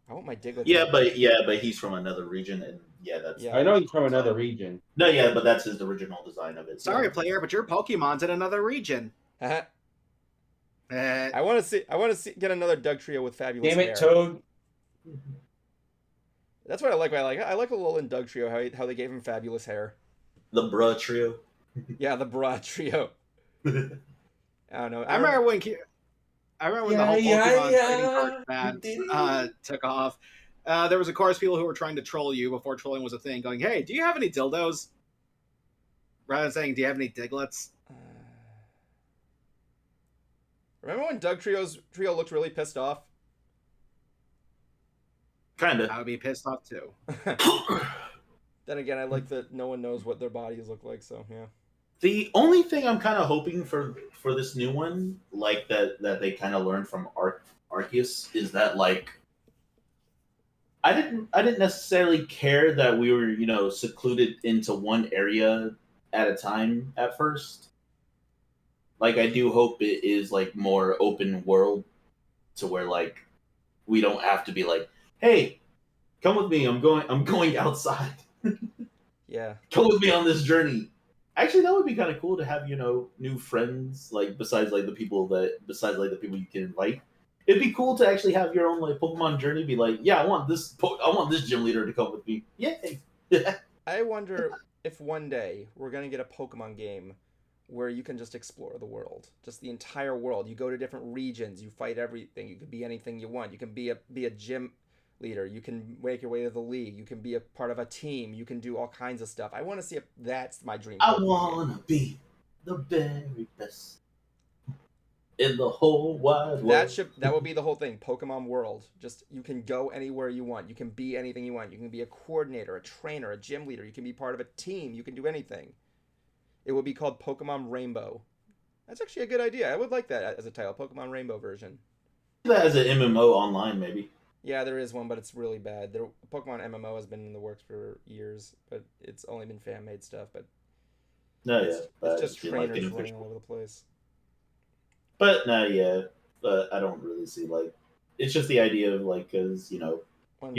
I want my Diglett. Yeah, but he's from another region, and that's Yeah. I know he's from another region. no, yeah, but that's his original design of it. Sorry, player, but your Pokemon's in another region. I Eh, want to see get another Dugtrio with fabulous Damn hair. it, Toad. That's what I like. I like a little in Dugtrio how they gave him fabulous hair. The Bruh Trio. Yeah, the broad trio. I don't know. I remember when the whole Pokemon trading card fad took off. There was, of course, people who were trying to troll you before trolling was a thing, going, "Hey, do you have any dildos?" Rather than saying, "Do you have any Diglets?" Remember when Dugtrio's trio looked really pissed off? Kinda. I would be pissed off too. Then again, I like that no one knows what their bodies look like, so yeah. The only thing I'm kind of hoping for this new one, like that they kind of learned from Arceus, is that like I didn't necessarily care that we were secluded into one area at a time at first. Like I do hope it is like more open world, to where like we don't have to be like, hey, come with me. I'm going outside. Yeah. Come with me on this journey. Actually, that would be kind of cool to have new friends, like besides the people you can invite. It'd be cool to actually have your own like Pokemon journey. Be like, yeah, I want this gym leader to come with me. Yay! I wonder if one day we're gonna get a Pokemon game where you can just explore the world, just the entire world. You go to different regions, you fight everything. You can be anything you want. You can be a gym leader. You can make your way to the league. You can be a part of a team. You can do all kinds of stuff. I want to see if that's my dream. I want to be the very best in the whole wide world. That would be the whole thing. Pokemon World. Just you can go anywhere you want. You can be anything you want. You can be a coordinator, a trainer, a gym leader. You can be part of a team. You can do anything. It would be called Pokemon Rainbow. That's actually a good idea. I would like that as a title, Pokemon Rainbow version. That as an MMO online, maybe. Yeah, there is one, but it's really bad. The Pokemon MMO has been in the works for years, but it's only been fan-made stuff. But it's just trainers running all over the place. But but I don't really see it's just the idea of because you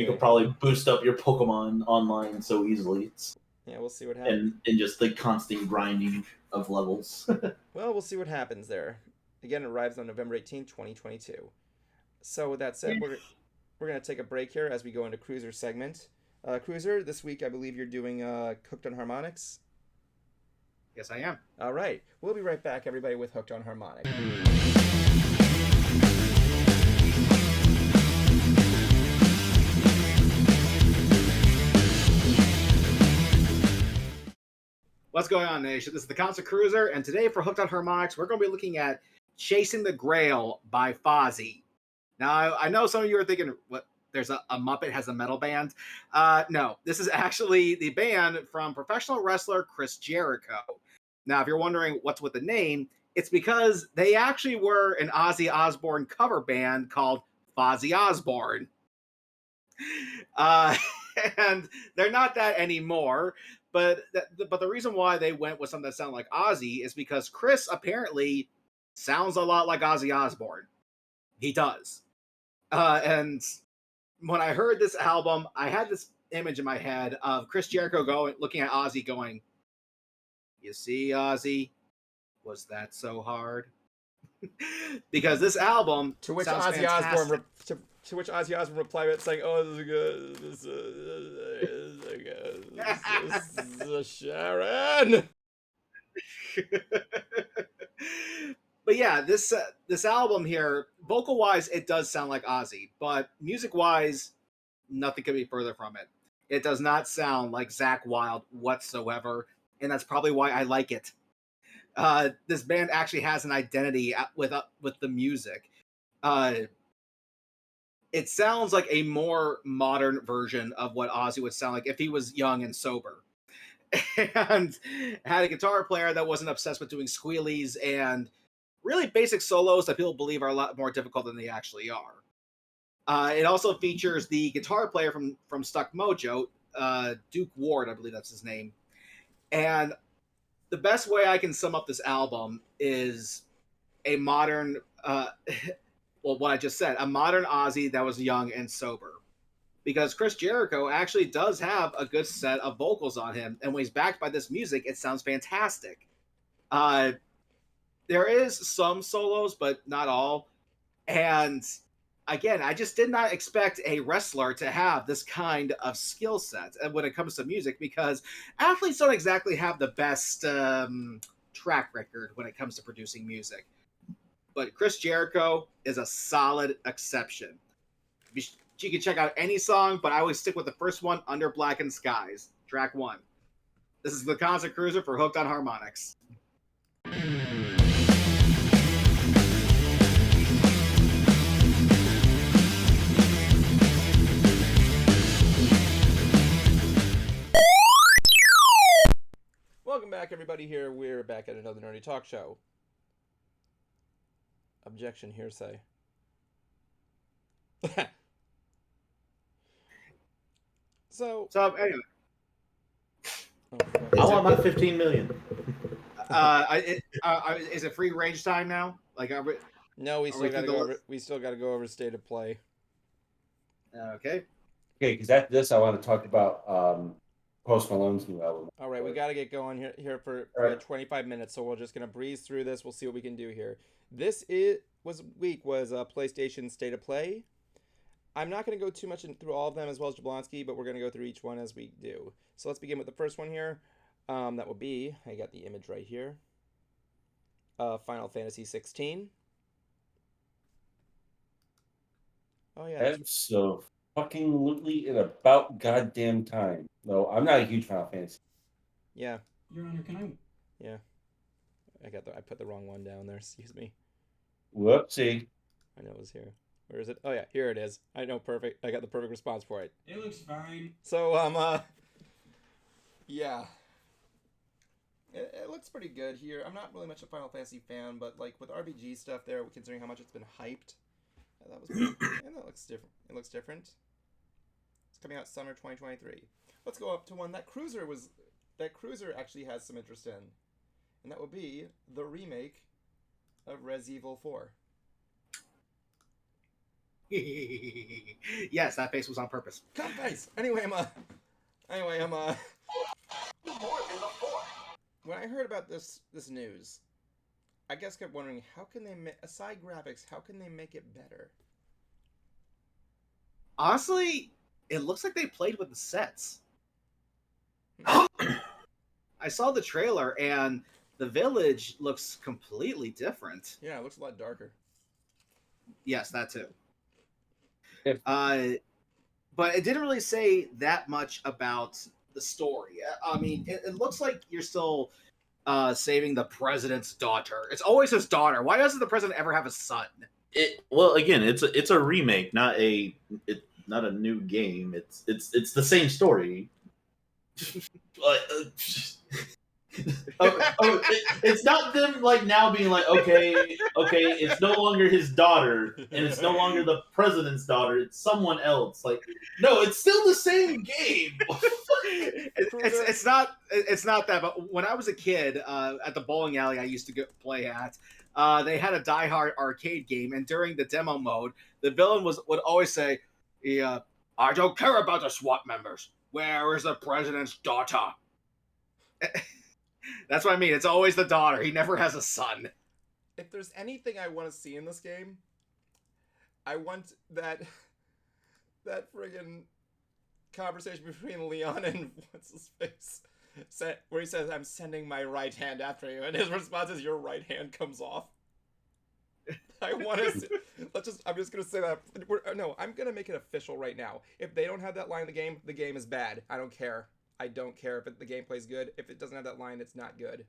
could probably boost up your Pokemon online so easily. Yeah, we'll see what happens. And just the constant grinding of levels. Well, we'll see what happens there. Again, it arrives on November 18th, 2022. So with that said, we're going to take a break here as we go into Cruiser's segment. Cruiser, this week I believe you're doing Hooked on Harmonics. Yes, I am. All right. We'll be right back, everybody, with Hooked on Harmonics. What's going on, Nation? This is the Concert Cruiser, and today for Hooked on Harmonics, we're going to be looking at Chasing the Grail by Fozzy. Now, I know some of you are thinking, what? There's a Muppet has a metal band? No, this is actually the band from professional wrestler Chris Jericho. Now, if you're wondering what's with the name, it's because they actually were an Ozzy Osbourne cover band called Fozzy Osbourne. And they're not that anymore. But the reason why they went with something that sounded like Ozzy is because Chris apparently sounds a lot like Ozzy Osbourne. He does. And when I heard this album, I had this image in my head of Chris Jericho looking at Ozzy going, "You see, Ozzy, was that so hard?" Because this album To which sounds Ozzy fantastic. Osbourne to which Ozzy Osbourne replied with saying, "Oh, this is good. This is Sharon." But yeah, this album here, vocal wise, it does sound like Ozzy, but music wise, nothing could be further from it. It does not sound like Zakk Wylde whatsoever, and that's probably why I like it. This band actually has an identity with the music. it sounds like a more modern version of what Ozzy would sound like if he was young and sober. And had a guitar player that wasn't obsessed with doing squealies and really basic solos that people believe are a lot more difficult than they actually are. It also features the guitar player from Stuck Mojo, Duke Ward, I believe that's his name. And the best way I can sum up this album is a modern, well, what I just said, a modern Ozzy that was young and sober. Because Chris Jericho actually does have a good set of vocals on him, and when he's backed by this music, it sounds fantastic. There is some solos, but not all. And again, I just did not expect a wrestler to have this kind of skill set when it comes to music, because athletes don't exactly have the best track record when it comes to producing music. But Chris Jericho is a solid exception. You can check out any song, but I always stick with the first one, Under Blackened Skies, track 1. This is the Concert Cruiser for Hooked on Harmonics. Welcome back, everybody. Here we're back at another Nerdy Talk Show. Objection, hearsay. So Anyway, I want my 15 million. is it free range time now? Like, no, we still got to go over. We still got to go over State of Play. Okay. Okay, because after this, I want to talk about Post Malone's new album. All right, we got to get going here for 25 minutes, so we're just gonna breeze through this. We'll see what we can do here. This was PlayStation State of Play. I'm not going to go too much through all of them as well as Jablonski, but we're going to go through each one as we do. So let's begin with the first one here. That will be, I got the image right here, Final Fantasy 16. Oh, yeah. Absolutely in about goddamn time. No, I'm not a huge Final Fantasy. Yeah. Your Honor, can I? Yeah. I put the wrong one down there. Excuse me. Whoopsie. I know it was here. Where is it? Oh yeah, here it is. I know, perfect. I got the perfect response for it. It looks fine. So yeah. It looks pretty good here. I'm not really much a Final Fantasy fan, but like with RPG stuff there, considering how much it's been hyped, that was pretty, and that looks different. It looks different. It's coming out summer 2023. Let's go up to one that Cruiser actually has some interest in, and that will be the remake of Res Evil 4. Yes, that face was on purpose. Cut face. Anyway, I'm when I heard about this news, I guess kept wondering how can they aside graphics, how can they make it better? Honestly, it looks like they played with the sets. I saw the trailer and the village looks completely different. Yeah, it looks a lot darker. Yes, that too. If- but it didn't really say that much about the story. I mean, it looks like you're still saving the president's daughter. It's always his daughter. Why doesn't the president ever have a son? Well, again, it's a remake, not a new game. It's the same story. It's not them like now being like, okay, it's no longer his daughter and it's no longer the president's daughter, it's someone else. Like, no, it's still the same game. It's not that. But when I was a kid, at the bowling alley I used to play at, they had a Die Hard arcade game, and during the demo mode, the villain would always say, "Yeah, I don't care about the SWAT members. Where is the president's daughter?" That's what I mean. It's always the daughter. He never has a son. If there's anything I want to see in this game, I want that friggin' conversation between Leon and what's his face, where he says, "I'm sending my right hand after you," and his response is, "Your right hand comes off." I want to see, I'm just gonna say that. I'm gonna make it official right now. If they don't have that line in the game is bad. I don't care. I don't care if the gameplay's good. If it doesn't have that line, it's not good.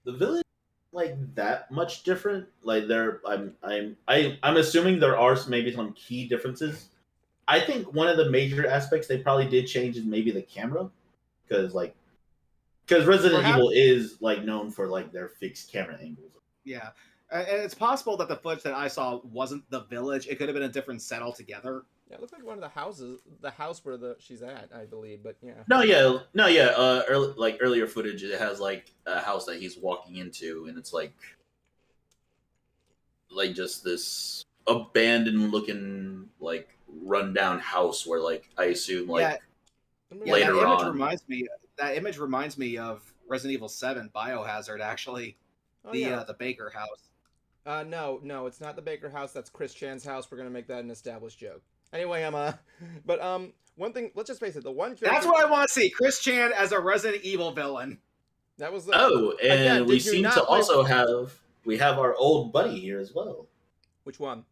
The village like that much different. Like I'm assuming there are maybe some key differences, I think one of the major aspects they probably did change is maybe the camera, because Resident Perhaps- Evil is like known for like their fixed camera angles. Yeah. And it's possible that the footage that I saw wasn't the village. It could have been a different set altogether. Yeah, it looks like one of the houses, the house where she's at, I believe. But yeah. Earlier footage, it has like a house that he's walking into, and it's like just this abandoned looking like rundown house where like I assume like later that image reminds me of Resident Evil 7 Biohazard, actually. The Baker house. No, it's not the Baker house. That's Chris Chan's house. We're gonna make that an established joke. Anyway, one thing. Let's just face it. The one. That's what I want to see. Chris Chan as a Resident Evil villain. That was. We seem to also have our old buddy here as well. Which one?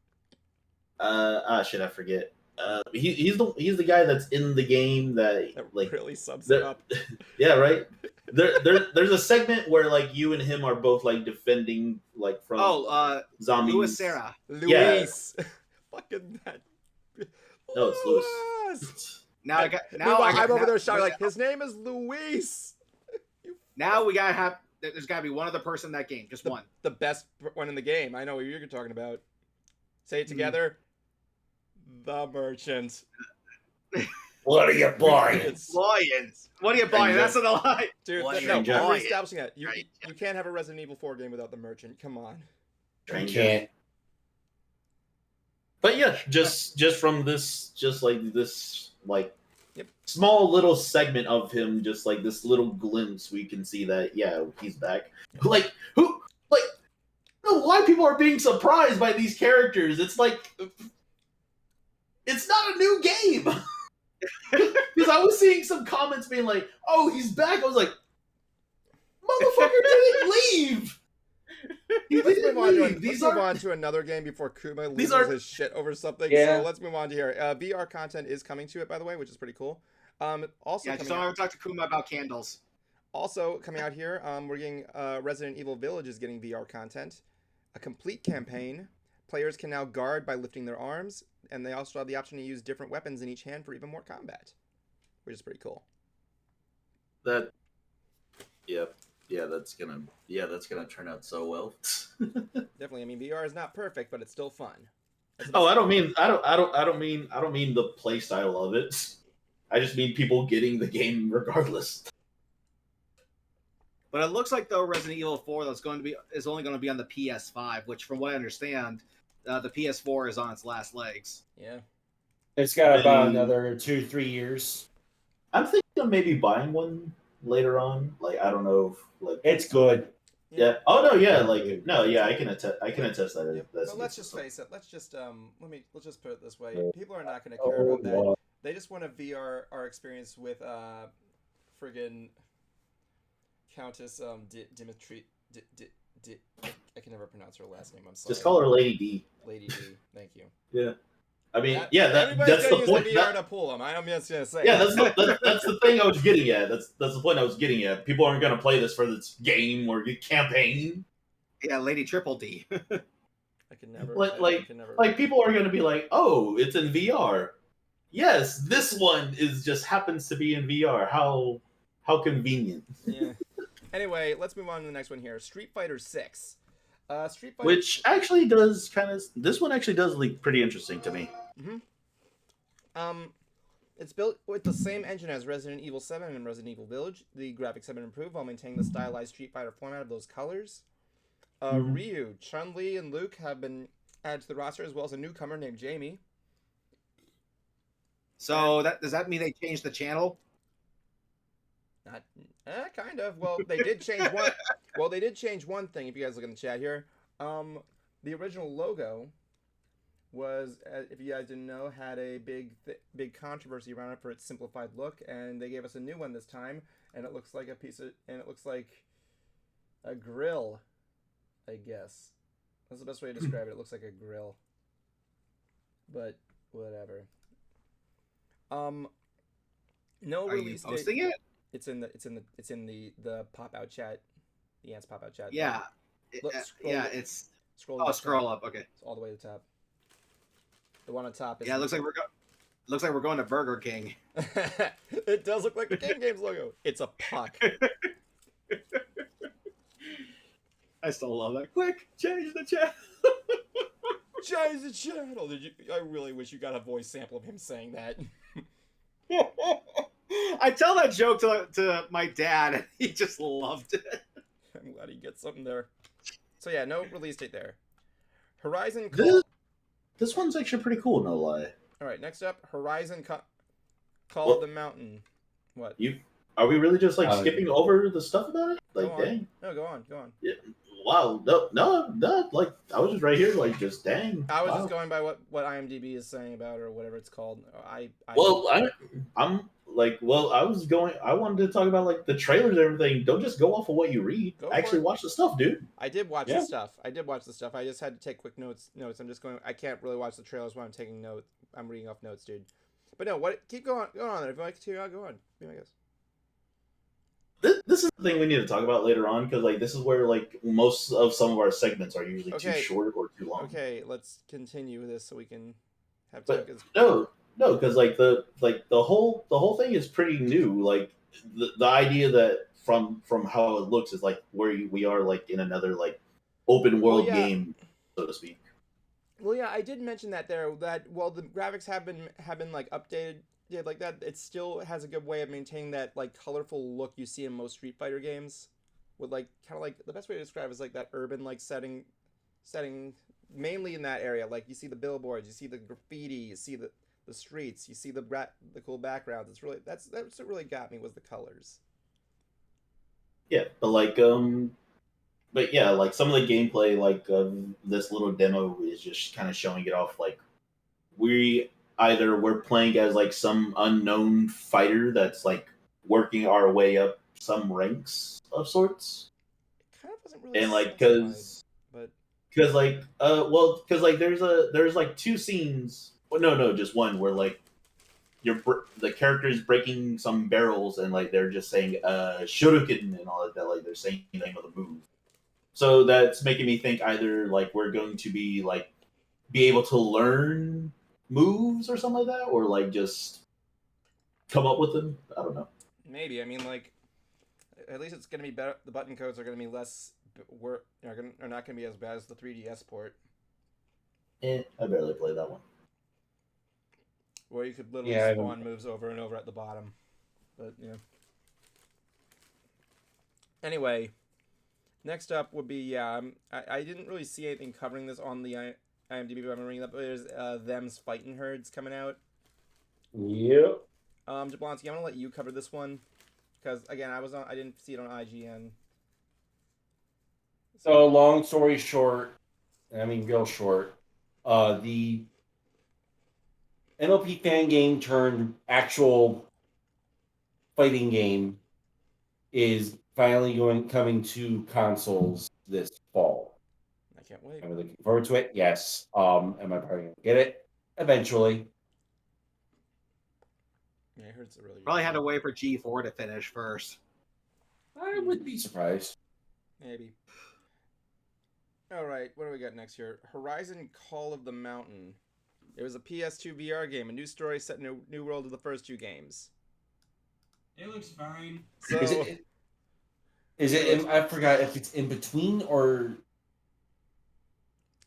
Should I forget? He's the guy that's in the game that like really subs it up. Yeah, right. There's a segment where like you and him are both like defending like from zombies. Luis Serra. Luis. Yeah. Fucking that. No, it's Luis. I'm over there shouting like his name is Luis. Now there's gotta be one other person in that game, just one. The best one in the game. I know what you're talking about. Say it together. The merchant. What are you buying? Lions. What are you buying? That's not a lie. Dude, we're establishing that. You can't have a Resident Evil 4 game without the merchant. Come on. I can't. But yeah, just from this, small little segment of him, just like this little glimpse, we can see that he's back. Like I don't know why people are being surprised by these characters. It's like it's not a new game. Because I was seeing some comments being like, "Oh, he's back." I was like, "Motherfucker didn't leave." Let's move on to another game before Kuma loses his shit over something. Yeah. So let's move on to here. VR content is coming to it, by the way, which is pretty cool. Also, just want to talk to Kuma about candles. Also coming out here, we're getting Resident Evil Village is getting VR content, a complete campaign. Players can now guard by lifting their arms, and they also have the option to use different weapons in each hand for even more combat, which is pretty cool. That's gonna turn out so well. Definitely. I mean, VR is not perfect, but it's still fun. I don't mean the play style of it. I just mean people getting the game regardless. But it looks like though Resident Evil 4 is only going to be on the PS5, which from what I understand, the PS4 is on its last legs. Yeah. It's got about another 2-3 years. I'm thinking of maybe buying one later on. Like I don't know if it's good. Yeah. Oh no, yeah, I can attest that. Yeah. But let's just face it. Let's just put it this way. People are not going to care about that. They just want a VR experience with friggin' Countess Dimitri. I can never pronounce her last name. I'm sorry. Just call her Lady D. Lady D. Thank you. Yeah. I mean, everybody's that's the point. VR to pull them. I'm just gonna say. Yeah, that's the thing I was getting at. That's the point I was getting at. People aren't gonna play this for this game or campaign. Yeah, Lady Triple D. I can never. Like people are gonna be like, oh, it's in VR. Yes, this one just happens to be in VR. How convenient. Yeah. Anyway, let's move on to the next one here. Street Fighter 6. Which actually does this one actually does look pretty interesting to me. Mm-hmm. It's built with the same engine as Resident Evil 7 and Resident Evil Village. The graphics have been improved while maintaining the stylized Street Fighter format of those colors. Ryu, Chun-Li, and Luke have been added to the roster, as well as a newcomer named Jamie. So does that mean they changed the channel? Not, kind of. Well, they did change one. Well, they did change one thing. If you guys look in the chat here, the original logo was, if you guys didn't know, had a big controversy around it for its simplified look, and they gave us a new one this time, and it looks like a grill, I guess. That's the best way to describe it. It looks like a grill, but whatever. No Are release you posting date. it? It's in the pop out chat, the Ants pop out chat. Yeah, it's scroll. Scroll up. Okay, it's all the way to the top. The one on top is. Yeah, it looks like Looks like we're going to Burger King. It does look like the Game Games logo. It's a puck. I still love that. Quick, change the channel. Change the channel. I really wish you got a voice sample of him saying that. I tell that joke to my dad, and he just loved it. I'm glad he gets something there. So yeah, no release date there. Horizon This one's actually pretty cool, no lie. All right, next up, Horizon Call of the Mountain. What? Are we really just like skipping over the stuff about it? Like, Go on. dang. No, go on. Yeah. Wow. No. Like, I was just right here, like, just dang. I was wow. just going by what IMDb is saying about it or whatever it's called. I wanted to talk about like the trailers and everything. Don't just go off of what you read. Actually watch the stuff, dude. I did watch the stuff. I just had to take quick notes. I'm just going. I can't really watch the trailers while I'm taking notes. I'm reading off notes, dude. But no, what? Keep going. Go on there. If you like to, go on. Be my guest. This is the thing we need to talk about later on because like this is where like most of some of our segments are usually too short or too long. Okay, let's continue this so we can have time. No, because like the whole thing is pretty new. Like the idea that from how it looks is like where we are like in another like open world game, so to speak. Well, yeah, I did mention that there. That while the graphics have been like updated. Yeah, like that. It still has a good way of maintaining that like colorful look you see in most Street Fighter games, with like kind of like the best way to describe it is like that urban like setting, mainly in that area. Like you see the billboards, you see the graffiti, you see the streets, you see the cool backgrounds. It's really that's what really got me was the colors. Yeah, but like but yeah, like some of the gameplay like this little demo is just kind of showing it off. Like we're playing as like some unknown fighter that's like working our way up some ranks of sorts. It kind of wasn't really. And like because there's like two scenes. Well, no, just one where like the character is breaking some barrels and like they're just saying shuriken and all of that. Like they're saying the name of the move. So that's making me think either like we're going to be able to learn moves or something like that, or like just come up with them. I don't know. Maybe. I mean, like, at least it's gonna be better. The button codes are gonna be less. Are not gonna be as bad as the 3DS port. I barely played that one. Where you could literally spawn moves over and over at the bottom, but yeah. Anyway, next up would be I didn't really see anything covering this on the IMDb, but I'm reading that. But there's Them's Fighting Herds coming out. Yep. Jablonski, I'm gonna let you cover this one because again, I didn't see it on IGN. So long story short, I mean real short, the MLP fan game turned actual fighting game is finally coming to consoles this fall. I can't wait. I'm looking forward to it. Yes. Am I probably gonna get it eventually? Yeah, I heard it's a really probably had to wait for G4 to finish first. I wouldn't be surprised. Maybe. All right, what do we got next here? Horizon Call of the Mountain. It was a PS2 VR game, a new story set in a new world of the first two games. It looks fine. So, is it I forgot if it's in between or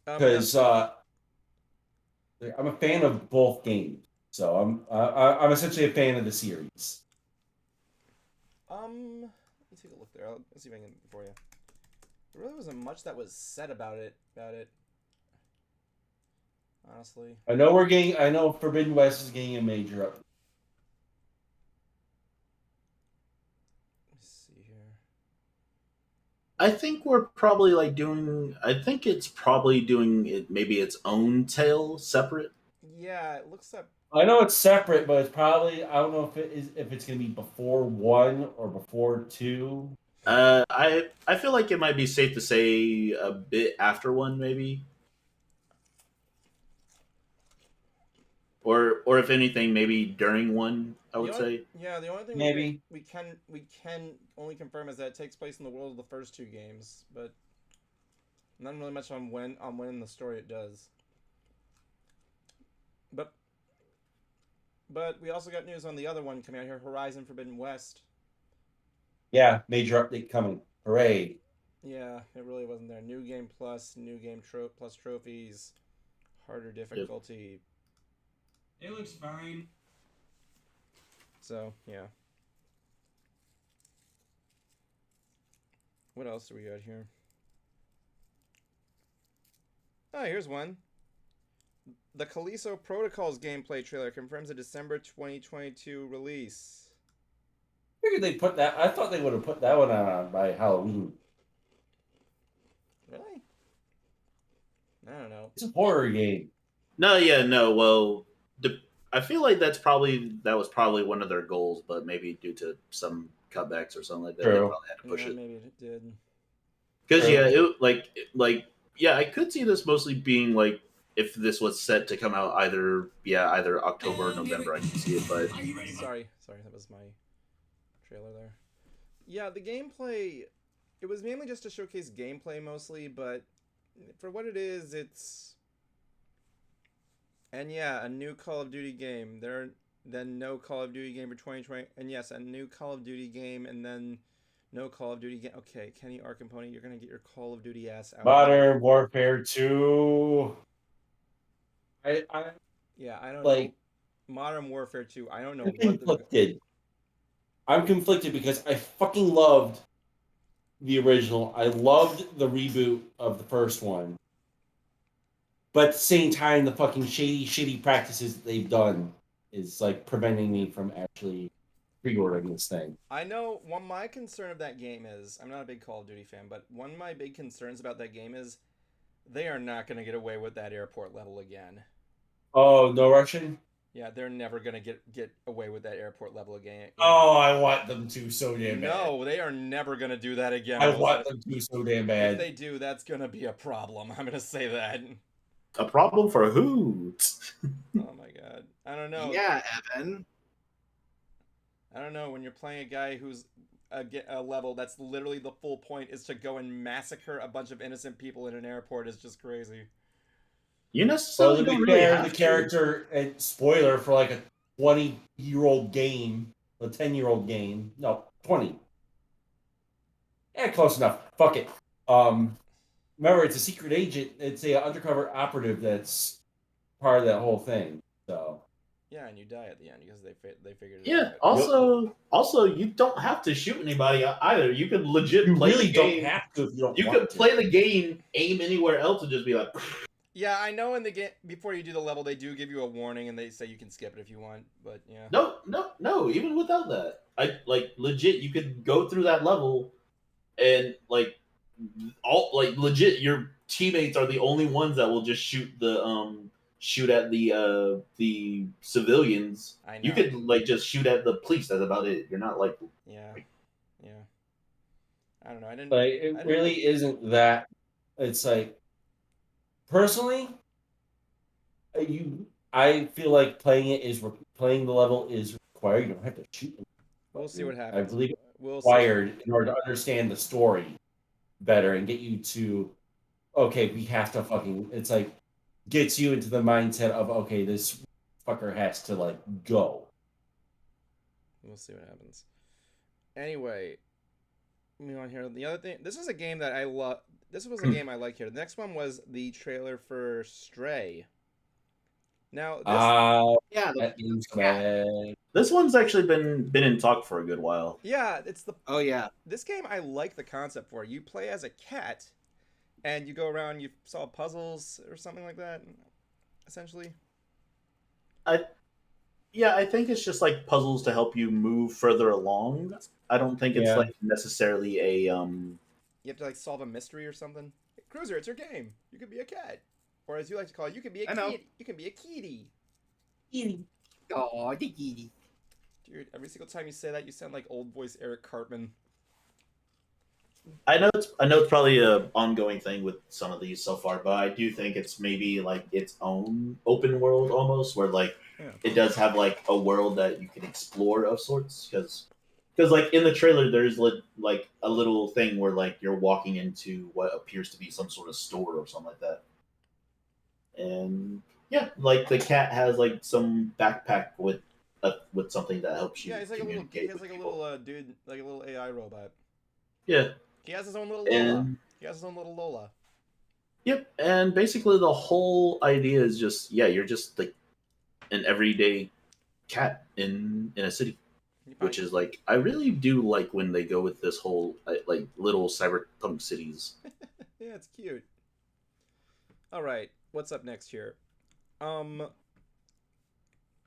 because I'm a fan of both games, so I'm essentially a fan of the series. Let's take a look there. Let's see if I can for you. There really wasn't much that was said about it. Honestly, I know Forbidden West is getting a major up. Let's see here. I think we're probably I think it's probably doing it maybe its own tale separate. Yeah, it looks like. I know it's separate, but it's probably I don't know if it's gonna be before 1 or before 2. I feel like it might be safe to say a bit after 1 maybe. Or if anything, maybe during 1, I would say. Yeah, the only thing maybe we can only confirm is that it takes place in the world of the first two games, but not really much on when in the story it does. But But we also got news on the other one coming out here, Horizon Forbidden West. Yeah, major update coming. Hooray. Yeah, it really wasn't there. New game plus, new game plus trophies, harder difficulty. It looks fine. So, yeah. What else do we got here? Oh, here's one. The Callisto Protocols gameplay trailer confirms a December 2022 release. Figured they put that. I thought they would have put that one on by Halloween. Really? I don't know. It's a horror game. No. Well, I feel like that was probably one of their goals, but maybe due to some cutbacks or something like that, they True. probably had to push it. Maybe it did. Because I could see this mostly being like if this was set to come out either October or November, I can see it. But sorry, that was my trailer there. Yeah, the gameplay, it was mainly just to showcase gameplay mostly, but for what it is, it's... And yeah, a new Call of Duty game. Then no Call of Duty game for 2020. And yes, a new Call of Duty game, and then no Call of Duty game. Okay, Kenny Arcamponey, you're gonna get your Call of Duty ass out. Modern Warfare 2. I don't like know. Modern Warfare 2. I don't know. I'm conflicted. I'm conflicted because I fucking loved the original. I loved the reboot of the first one. But at the same time, the fucking shitty practices that they've done is like preventing me from actually pre-ordering this thing. I know my concern of that game is, I'm not a big Call of Duty fan, but one of my big concerns about that game is they are not going to get away with that airport level again. Oh, no Russian? Yeah, they're never going to get away with that airport level again. Oh, I want them to so damn bad. No, they are never going to do that again. I want them to so damn bad. If they do, that's going to be a problem. I'm going to say that. A problem for who? Oh my god. I don't know. Yeah, Evan. I don't know. When you're playing a guy who's a level that's literally the full point is to go and massacre a bunch of innocent people in an airport is just crazy. You necessarily don't really have the character, and spoiler for like a 20-year-old game, a 10-year-old game. No, 20. Yeah, close enough. Fuck it. Remember, it's a secret agent. It's a undercover operative that's part of that whole thing. So. Yeah, and you die at the end because they figured it Yeah. out. Also, you don't have to shoot anybody either. You can legit play really the game. Don't have to if you don't. You want can to. play the game, aim anywhere else, and just be like. Yeah, I know in the game before you do the level they do give you a warning and they say you can skip it if you want, but yeah. No. Even without that, I like legit. You could go through that level, and legit, your teammates are the only ones that will just shoot at the civilians. I know. You could just shoot at the police. That's about it. You're not like yeah. I don't know. It really isn't that. It's like personally, I feel like playing the level is required. You don't have to shoot them. We'll see what happens. I believe it's required in order to understand the story better and get you to, okay, we have to fucking. It's like gets you into the mindset of, okay, this fucker has to go. We'll see what happens. Anyway, moving on here. The other thing, this is a game that I love. This was a game I like here. The next one was the trailer for Stray. Now, this one's actually been in talk for a good while. Yeah, Oh yeah. This game I like the concept for. You play as a cat, and you go around. You solve puzzles or something like that. Essentially. I think it's just like puzzles to help you move further along. I don't think it's necessarily a You have to solve a mystery or something. Hey, Cruiser, it's your game. You could be a cat, or as you like to call it, you can be a kitty. You can be a kitty. Kitty. Oh, the kitty. Dude, every single time you say that, you sound like old voice Eric Cartman. I know it's probably an ongoing thing with some of these so far, but I do think it's maybe its own open world almost, where it does have a world that you can explore of sorts. Because in the trailer there's a little thing where you're walking into what appears to be some sort of store or something like that, and yeah, the cat has some backpack with with something that helps you Yeah, he's like a little. He communicate has with like a people. little dude, like a little AI robot. Yeah. He has his own little Lola. And He has his own little Lola. yep, and basically the whole idea is just you're just like an everyday cat in a city, which is like I really do like when they go with this whole like little cyberpunk cities. Yeah, it's cute. All right, what's up next here?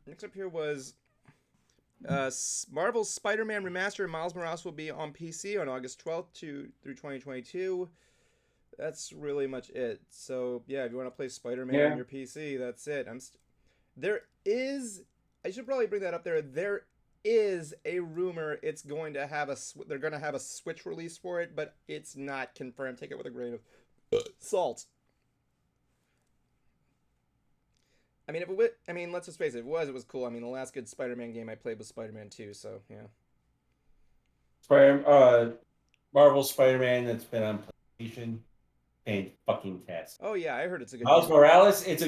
Next up here was Marvel's Spider-Man Remastered. Miles Morales will be on PC on August 12th through 2022. That's really much it. So yeah, if you want to play Spider-Man on your PC, that's it. There is. I should probably bring that up there. There is a rumor it's going to have they're going to have a Switch release for it, but it's not confirmed. Take it with a grain of salt. I mean, let's just face it. If it was cool. I mean, the last good Spider-Man game I played was Spider-Man 2, so yeah. Marvel Spider-Man that's been on PlayStation and fucking test. Oh yeah, I heard it's a good Miles game. Morales, it's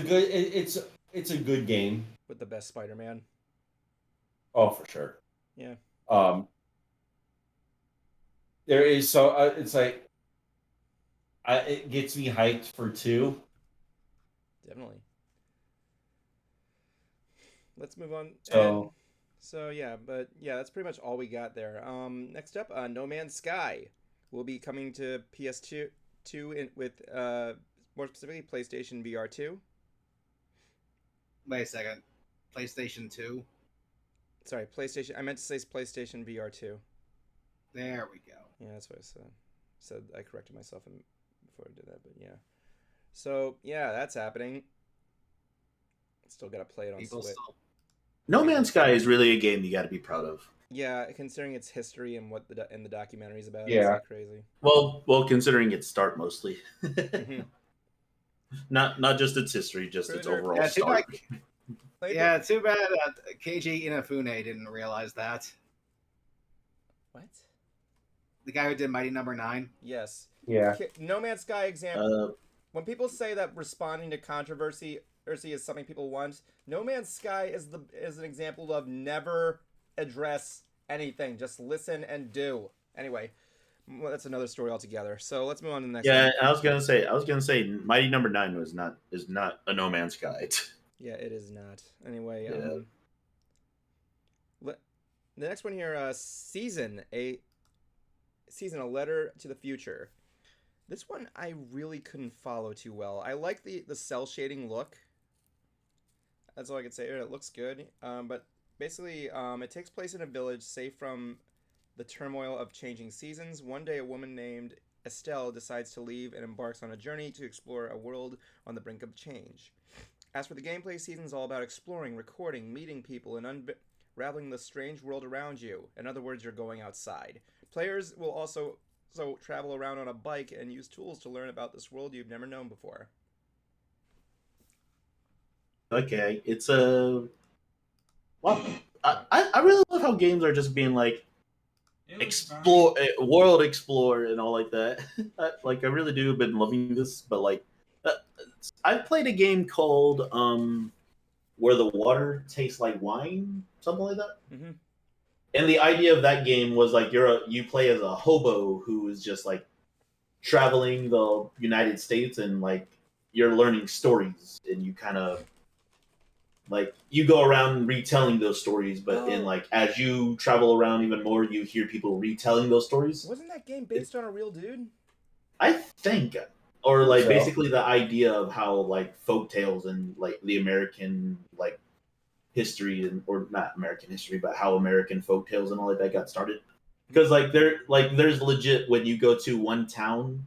a good game. With the best Spider-Man. Oh, for sure. Yeah. There is it's like it gets me hyped for 2. Definitely. Let's move on. So yeah, but yeah, that's pretty much all we got there. Next up, No Man's Sky will be coming to PS2 with more specifically PlayStation VR 2. Wait a second. PlayStation 2? Sorry, PlayStation. I meant to say PlayStation VR 2. There we go. Yeah, that's what I said. I corrected myself before I did that, but yeah. So yeah, that's happening. Still gotta play it on Switch. No Man's Sky is really a game you got to be proud of. Yeah, considering its history and what the documentary's about, yeah, it's like crazy. Well, considering its start mostly, Mm-hmm. not just its history, just its overall start. Yeah, too bad Keiji Inafune didn't realize that. What? The guy who did Mighty Number 9? Yes. Yeah. No Man's Sky example. When people say that responding to controversy is something people want, No Man's Sky is an example of never address anything. Just listen and do. Anyway, that's another story altogether. So let's move on to the next one. Yeah, I was gonna say Mighty Number 9 is not a No Man's Sky. Yeah, it is not. Anyway, yeah. The next one here, Season, a Letter to the Future. This one I really couldn't follow too well. I like the cell shading look. That's all I can say. It looks good. But basically, it takes place in a village safe from the turmoil of changing seasons. One day, a woman named Estelle decides to leave and embarks on a journey to explore a world on the brink of change. As for the gameplay, Season's all about exploring, recording, meeting people, and unraveling the strange world around you. In other words, you're going outside. Players will also travel around on a bike and use tools to learn about this world you've never known before. Okay, it's a. Well, I really love how games are just being like world explore and all like that. I really do been loving this, but like I've played a game called Where the Water Tastes Like Wine, something like that. Mm-hmm. And the idea of that game was like you play as a hobo who is just like traveling the United States and like you're learning stories and you kind of like you go around retelling those stories, but in like as you travel around even more, you hear people retelling those stories. Wasn't that game based on a real dude? I think, or like basically the idea of how like folk tales and like the American like history and or not American history, but how American folk tales and all of that got started. Because like there's legit when you go to one town,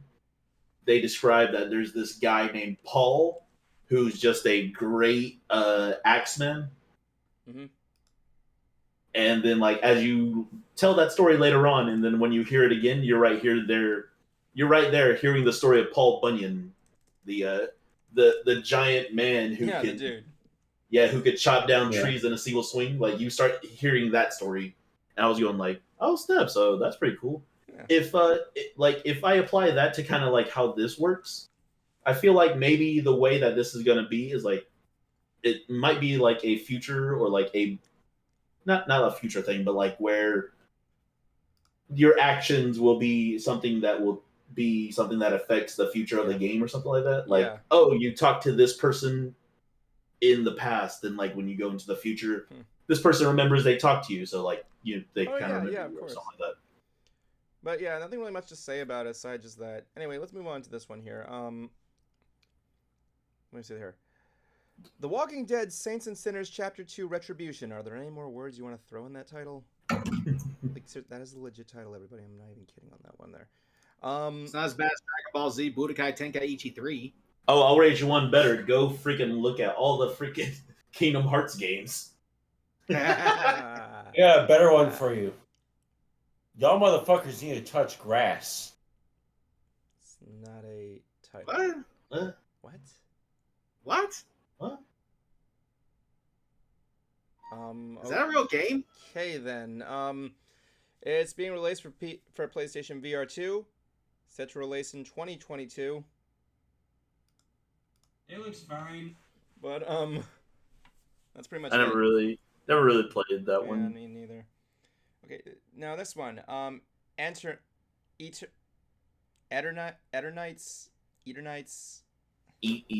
they describe that there's this guy named Paul who's just a great axeman. Mm-hmm. And then like as you tell that story later on, and then when you hear it again, you're right there hearing the story of Paul Bunyan, the giant man who who could chop down trees in a single swing. Like you start hearing that story, and I was going like, oh snap! So that's pretty cool. Yeah. If I apply that to kind of like how this works, I feel like maybe the way that this is gonna be is like it might be like a future or like a not a future thing, but like where your actions will be something that affects the future of the game or something like that. Like, Yeah. oh, you talk to this person in the past, and like when you go into the future, this person remembers they talked to you, so like they kind of remember you or something like that. But yeah, nothing really much to say about it aside just that. Anyway, let's move on to this one here. Let me see here. The Walking Dead Saints and Sinners Chapter 2 Retribution. Are there any more words you want to throw in that title? Like, that is the legit title, everybody. I'm not even kidding on that one there. It's not as bad as Dragon Ball Z Budokai Tenkaichi 3. Oh, I'll rate you one better. Go freaking look at all the freaking Kingdom Hearts games. Yeah, better one for you. Y'all motherfuckers need to touch grass. It's not a title. What? What? What? What? Is that a real game? Okay then. It's being released for PlayStation VR 2. Set to release in 2022. It looks fine. But that's pretty much I never really played that one. Me neither. Okay, now this one. Eternites.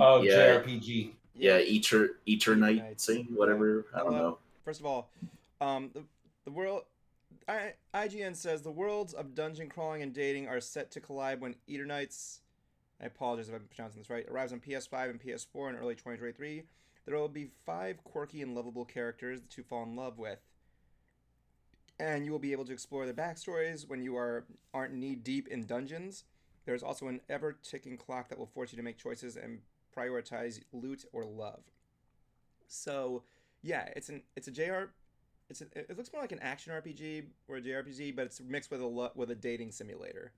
Oh, yeah. JRPG. Yeah, Eternite thing, whatever. I don't know. First of all, the world. IGN says the worlds of dungeon crawling and dating are set to collide when Eternites. I apologize if I'm pronouncing this right. Arrives on PS5 and PS4 in early 2023. There will be 5 quirky and lovable characters to fall in love with, and you will be able to explore their backstories when you aren't knee deep in dungeons. There's also an ever-ticking clock that will force you to make choices and prioritize loot or love. So, yeah, it looks more like an action RPG or a JRPG, but it's mixed with a dating simulator.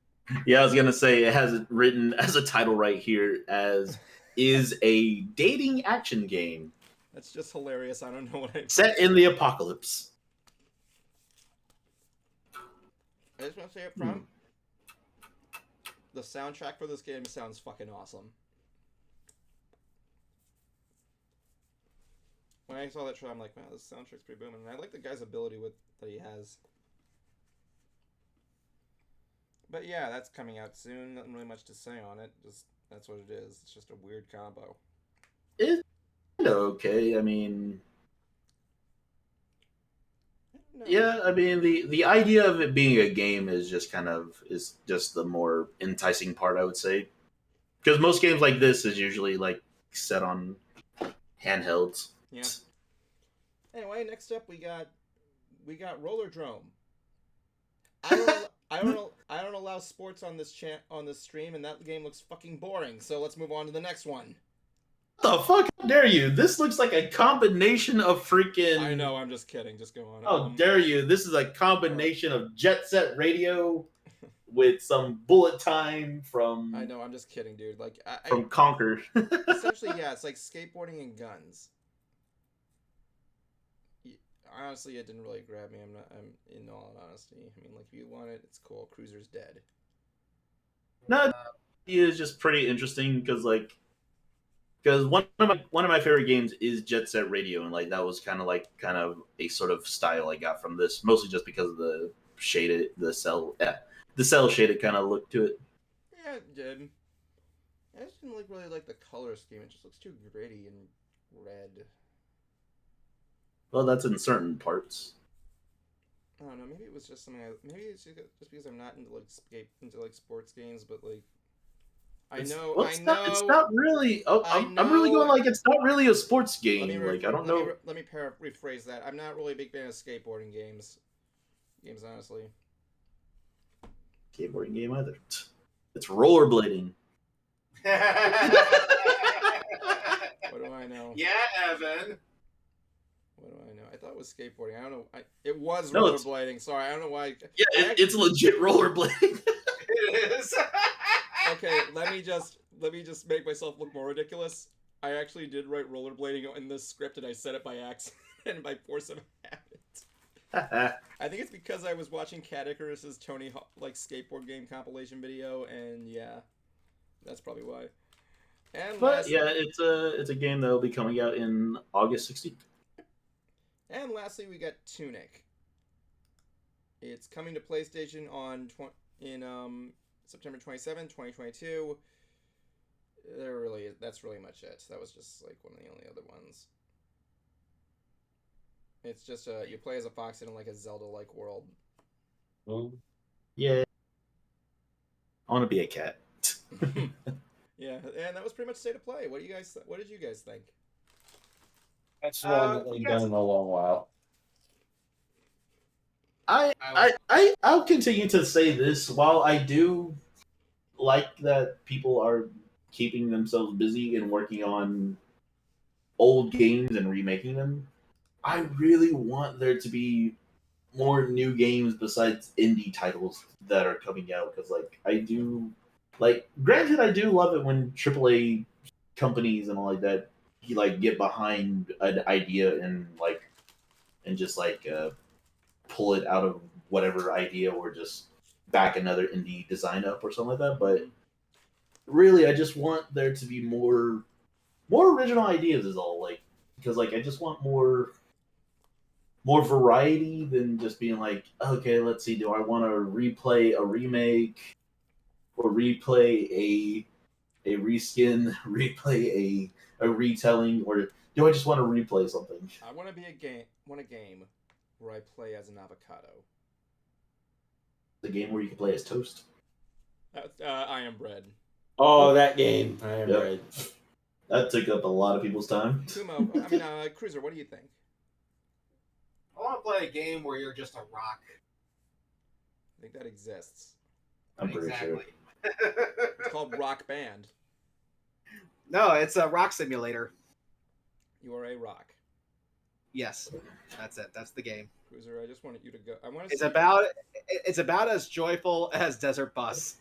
Yeah, I was gonna say it has it written as a title right here as is a dating action game. That's just hilarious. I don't know what I set in the apocalypse. I just want to say up front, the soundtrack for this game sounds fucking awesome. When I saw that trailer, I'm like, wow, this soundtrack's pretty booming. And I like the guy's ability that he has. But yeah, that's coming out soon. Nothing really much to say on it. Just that's what it is. It's just a weird combo. It's okay. I mean, yeah. I mean, the idea of it being a game is just the more enticing part, I would say. Because most games like this is usually like set on handhelds. Yeah. Anyway, next up we got Roller Drome. I don't allow sports on this stream, and that game looks fucking boring. So let's move on to the next one. What the fuck? How dare you? This looks like a combination of freaking. I know. I'm just kidding. Just go on. How dare you? This is a combination of Jet Set Radio with some bullet time from. I know. I'm just kidding, dude. Like from Conquer. Essentially, yeah. It's like skateboarding and guns. Honestly, it didn't really grab me. I'm in all honesty. I mean, like, if you want it, it's cool. Cruiser's dead. No, it is just pretty interesting because one of my favorite games is Jet Set Radio, and like that was kind of a sort of style I got from this, mostly just because of the cell shaded kind of look to it. Yeah, it did. I just didn't really like the color scheme. It just looks too gritty and red. Well, that's in certain parts. I don't know. Maybe it was just something. Maybe it's just because I'm not into sports games, but like, It's not really. Oh, I'm really going like it's not really a sports game. I don't know. Let me rephrase that. I'm not really a big fan of skateboarding games. Honestly. Skateboarding game either. It's rollerblading. What do I know? Yeah, Evan. What do I know? I thought it was skateboarding. I don't know. It was rollerblading. Sorry, I don't know why. Yeah, it's legit rollerblading. It is. Okay, let me just make myself look more ridiculous. I actually did write rollerblading in this script, and I said it by accident, by force of habit. I think it's because I was watching Cat Icarus's Tony Hawk skateboard game compilation video, and yeah, that's probably why. And but yeah, it's a game that will be coming out in August 16th. And lastly, we got Tunic. It's coming to PlayStation on September 27, 2022. That's really much it. That was just like one of the only other ones. It's just you play as a fox in like a Zelda-like world. Yeah. I want to be a cat. Yeah, and that was pretty much state of play. What did you guys think? That's one that they've done in a long while. I'll continue to say this. While I do like that people are keeping themselves busy and working on old games and remaking them, I really want there to be more new games besides indie titles that are coming out. Because granted, I do love it when AAA companies and all like that get behind an idea and just pull it out of whatever idea or just back another indie design up or something like that. But really, I just want there to be more original ideas is all, because I just want more variety than just being okay, let's see, do I want to replay a remake or replay a reskin, replay a retelling, or do I just want to replay something? I want a game where I play as an avocado. The game where you can play as toast. I Am Bread. Oh, that game. I Am Bread. That took up a lot of people's time. Kumo, Cruiser, what do you think? I want to play a game where you're just a rock. I think that exists. I'm pretty sure. It's called Rock Band. No, it's a rock simulator. You are a rock. Yes, that's it. That's the game. Cruiser, I just wanted you to go. It's about as joyful as Desert Bus.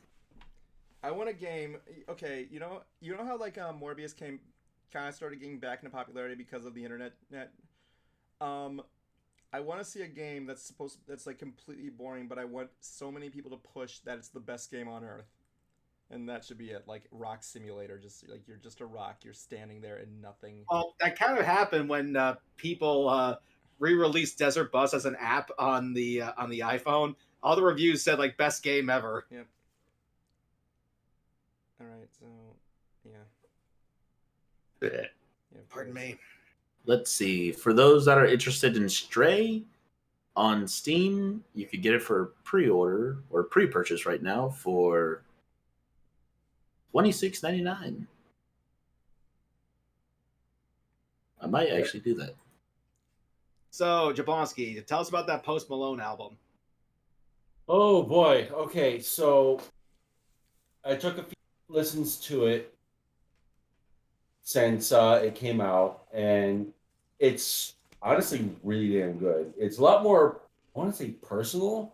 I want a game. Okay, you know how Morbius kind of started getting back into popularity because of the internet. I want to see a game that's completely boring, but I want so many people to push that it's the best game on earth, and that should be it. Like Rock Simulator, just you're just a rock, you're standing there and nothing. Well, that kind of happened when people re-released Desert Bus as an app on the iPhone. All the reviews said best game ever. Yep. All right, so yeah. Pardon me. Let's see. For those that are interested in Stray on Steam, you could get it for pre-order or pre-purchase right now for $26.99. I might actually do that. So, Jablonski, tell us about that Post Malone album. Oh boy. Okay, so I took a few listens to it since it came out, and it's honestly really damn good. It's a lot more, I want to say, personal.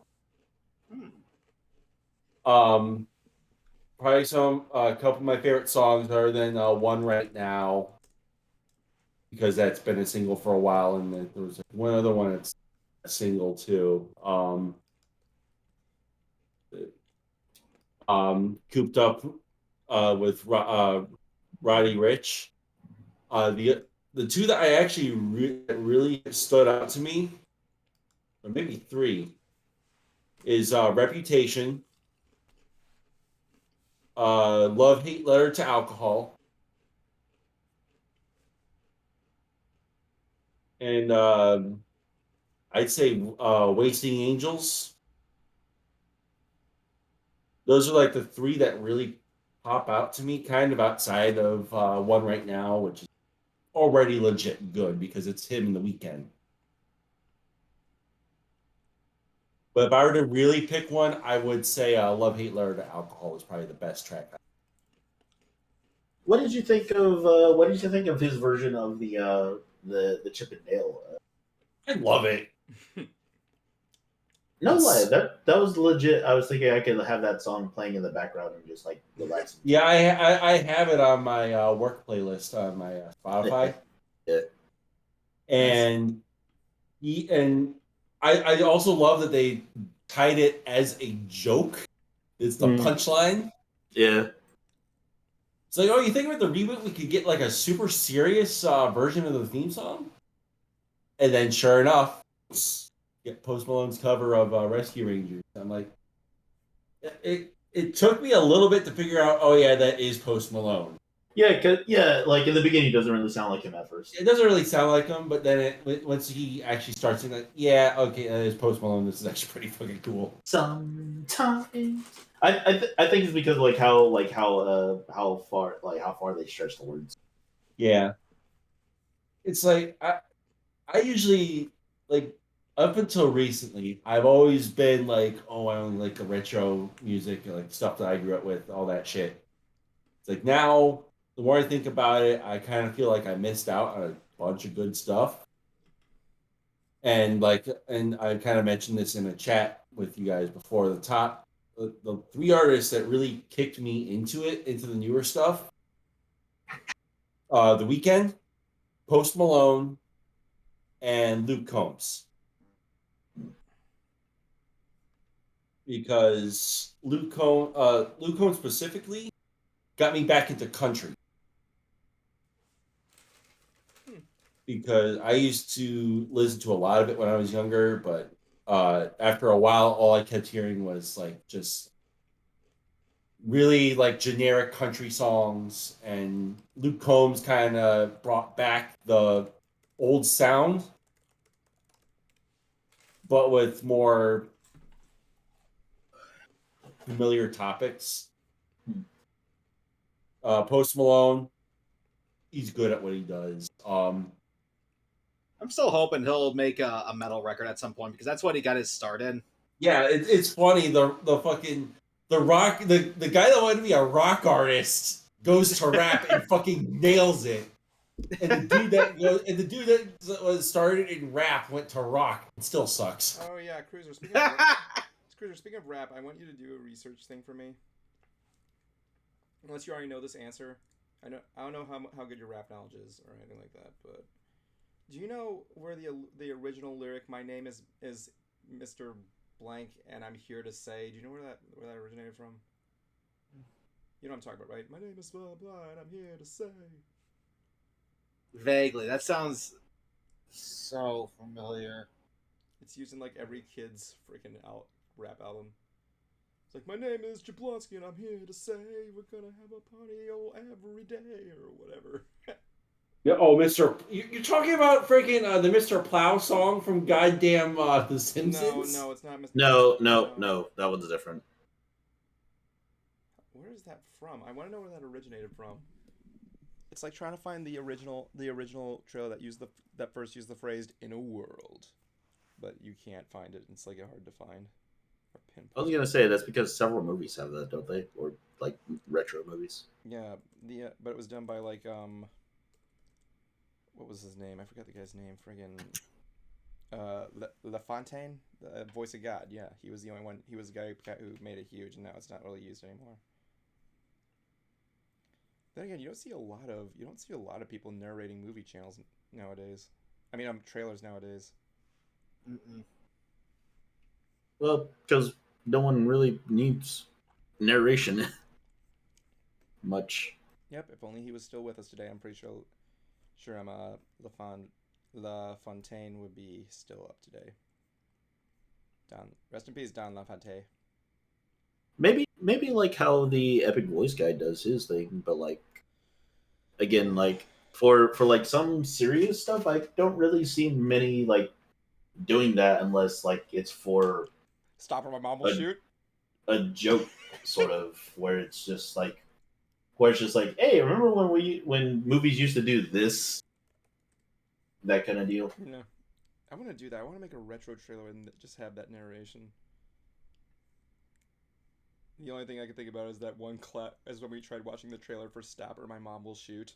Probably a couple of my favorite songs other than One Right Now, because that's been a single for a while, and then there was one other one that's a single too. Cooped Up with Roddy Ricch. The two that I actually really stood out to me, or maybe three, is Reputation, Love Hate Letter to Alcohol, and I'd say Wasting Angels. Those are the three that really pop out to me, kind of outside of One Right Now, which is already legit good because it's him in The Weeknd. But if I were to really pick one, I would say Love Hate Letter to Alcohol is probably the best track. What did you think of his version of the Chip and Dale? I love it. No lie, that was legit. I was thinking I could have that song playing in the background and just relax. Yeah, I have it on my work playlist on my Spotify. Yeah. And I also love that they tied it as a joke. It's the punchline. Yeah. It's like, oh, you think with the reboot we could get a super serious version of the theme song? And then, sure enough, get Post Malone's cover of Rescue Rangers. I'm like, it took me a little bit to figure out. Oh yeah, that is Post Malone. Yeah, like in the beginning, it doesn't really sound like him at first. It doesn't really sound like him, but then once he actually starts saying like, yeah, okay, that is Post Malone. This is actually pretty fucking cool. Sometimes I think it's because how far they stretch the words. Yeah, it's like I usually like up until recently, I've always been like, oh, I only like the retro music, like stuff that I grew up with, all that shit. It's like now, the more I think about it, I kind of feel like I missed out on a bunch of good stuff. And I kind of mentioned this in a chat with you guys before. The three artists that really kicked me into the newer stuff. The Weeknd, Post Malone, and Luke Combs. Because Luke Combs specifically got me back into country. Because I used to listen to a lot of it when I was younger, but after a while, all I kept hearing was like just really like generic country songs, and Luke Combs kind of brought back the old sound, but with more familiar topics. Post Malone, he's good at what he does. I'm still hoping he'll make a metal record at some point because that's what he got his start in. Yeah, it's funny. The guy that wanted to be a rock artist goes to rap and fucking nails it. And the dude that was started in rap went to rock and still sucks. Oh yeah, Cruiser. Speaking of rap, I want you to do a research thing for me. Unless you already know this answer, I don't know how good your rap knowledge is or anything like that, but do you know where the original lyric "My name is Mr. Blank and I'm here to say"? Do you know where that originated from? You know what I'm talking about, right? My name is blah blah and I'm here to say. Vaguely, that sounds so familiar. It's used in like every kid's freaking rap album. It's like, my name is Jablonski and I'm here to say we're gonna have a party every day or whatever. Yeah, you're talking about freaking the Mr. Plow song from goddamn The Simpsons? No, it's not Mr. No, that one's different. Where is that from? I want to know where that originated from. It's like trying to find the original trailer that first used the phrase "in a world," but you can't find it. It's like hard to find. I was gonna say that's because several movies have that, don't they? Or like retro movies. Yeah, but it was done by like what was his name? I forgot the guy's name. Friggin' LaFontaine, the voice of God. Yeah, he was the only one. He was the guy who made it huge, and now it's not really used anymore. Then again, you don't see a lot of people narrating movie channels nowadays. I mean, trailers nowadays. Mm-mm. Well, because no one really needs narration much. Yep. If only he was still with us today, I'm pretty sure LaFontaine would be still up today. Rest in peace, Don LaFontaine. Maybe like how the Epic Voice Guy does his thing, but like again, like for like some serious stuff, I don't really see many like doing that unless like it's for Stop or my mom will shoot. A joke, sort of, where it's just like, hey, remember when movies used to do this, that kind of deal. Yeah, I want to do that. I want to make a retro trailer and just have that narration. The only thing I can think about is that one is when we tried watching the trailer for Stop or My Mom Will Shoot.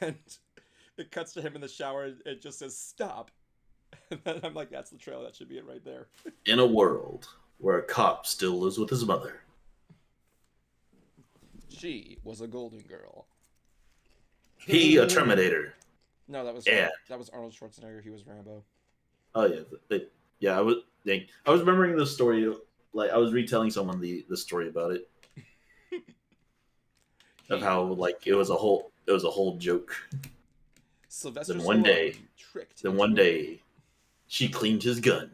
And it cuts to him in the shower and it just says stop. And then I'm like, that's the trailer. That should be it right there. In a world where a cop still lives with his mother. She was a golden girl. He a Terminator. No, that was Arnold Schwarzenegger. He was Rambo. Oh yeah, I was remembering the story. Like I was retelling someone the story about it. Of how like it was a whole joke. Sylvester Then one Stallone day- tricked. Then into one a- day, she cleaned his gun.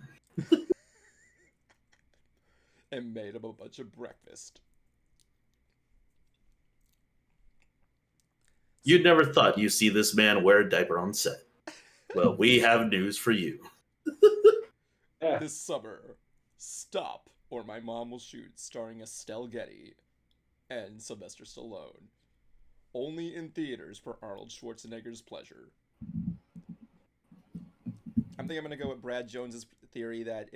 and made him a bunch of breakfast. You'd never thought you'd see this man wear a diaper on set. Well, we have news for you. This summer, Stop or My Mom Will Shoot, starring Estelle Getty and Sylvester Stallone. Only in theaters for Arnold Schwarzenegger's pleasure. I think I'm gonna go with Brad Jones's theory that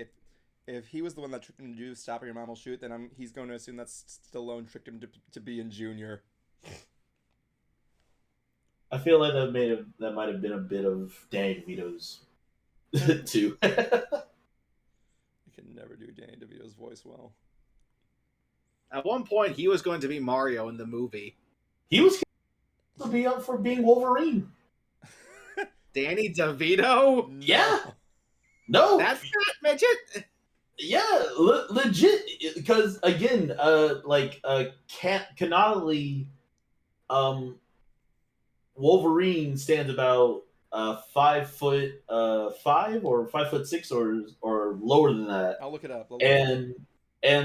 if he was the one that tricked him to do Stop or Your Mom Will Shoot, then he's going to assume that Stallone tricked him to be in Junior. I feel like that might have been a bit of Danny DeVito's too. You can never do Danny DeVito's voice well. At one point, he was going to be Mario in the movie. He was to be up for being Wolverine. Danny DeVito? Yeah. No. That fat midget? Yeah, legit. Because again, canonically, Wolverine stands about 5'5" or 5'6" or lower than that. I'll look it up. And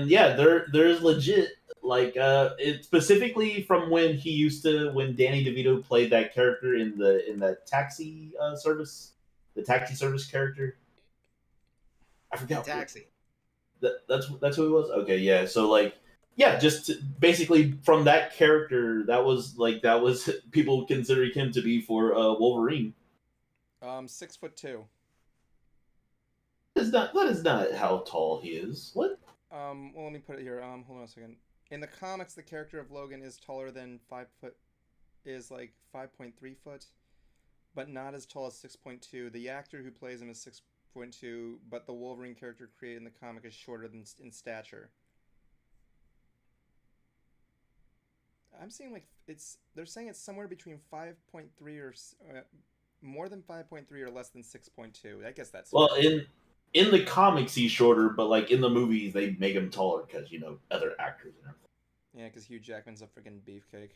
yeah, there's legit it specifically from when Danny DeVito played that character in the taxi service, the taxi service character. I forgot. Taxi. That's who he was. Okay, yeah. So basically from that character, that was people considering him to be for Wolverine. 6'2". That is not how tall he is. What? Well, let me put it here. Hold on a second. In the comics, the character of Logan is taller than 5 foot, is like 5.3 foot, but not as tall as 6.2. The actor who plays him is 6.2, but the Wolverine character created in the comic is shorter than in stature. I'm seeing they're saying it's somewhere between 5.3 or more than 5.3 or less than 6.2. I guess that's well in the comics he's shorter, but in the movies they make him taller because other actors and everything. Yeah, because Hugh Jackman's a freaking beefcake.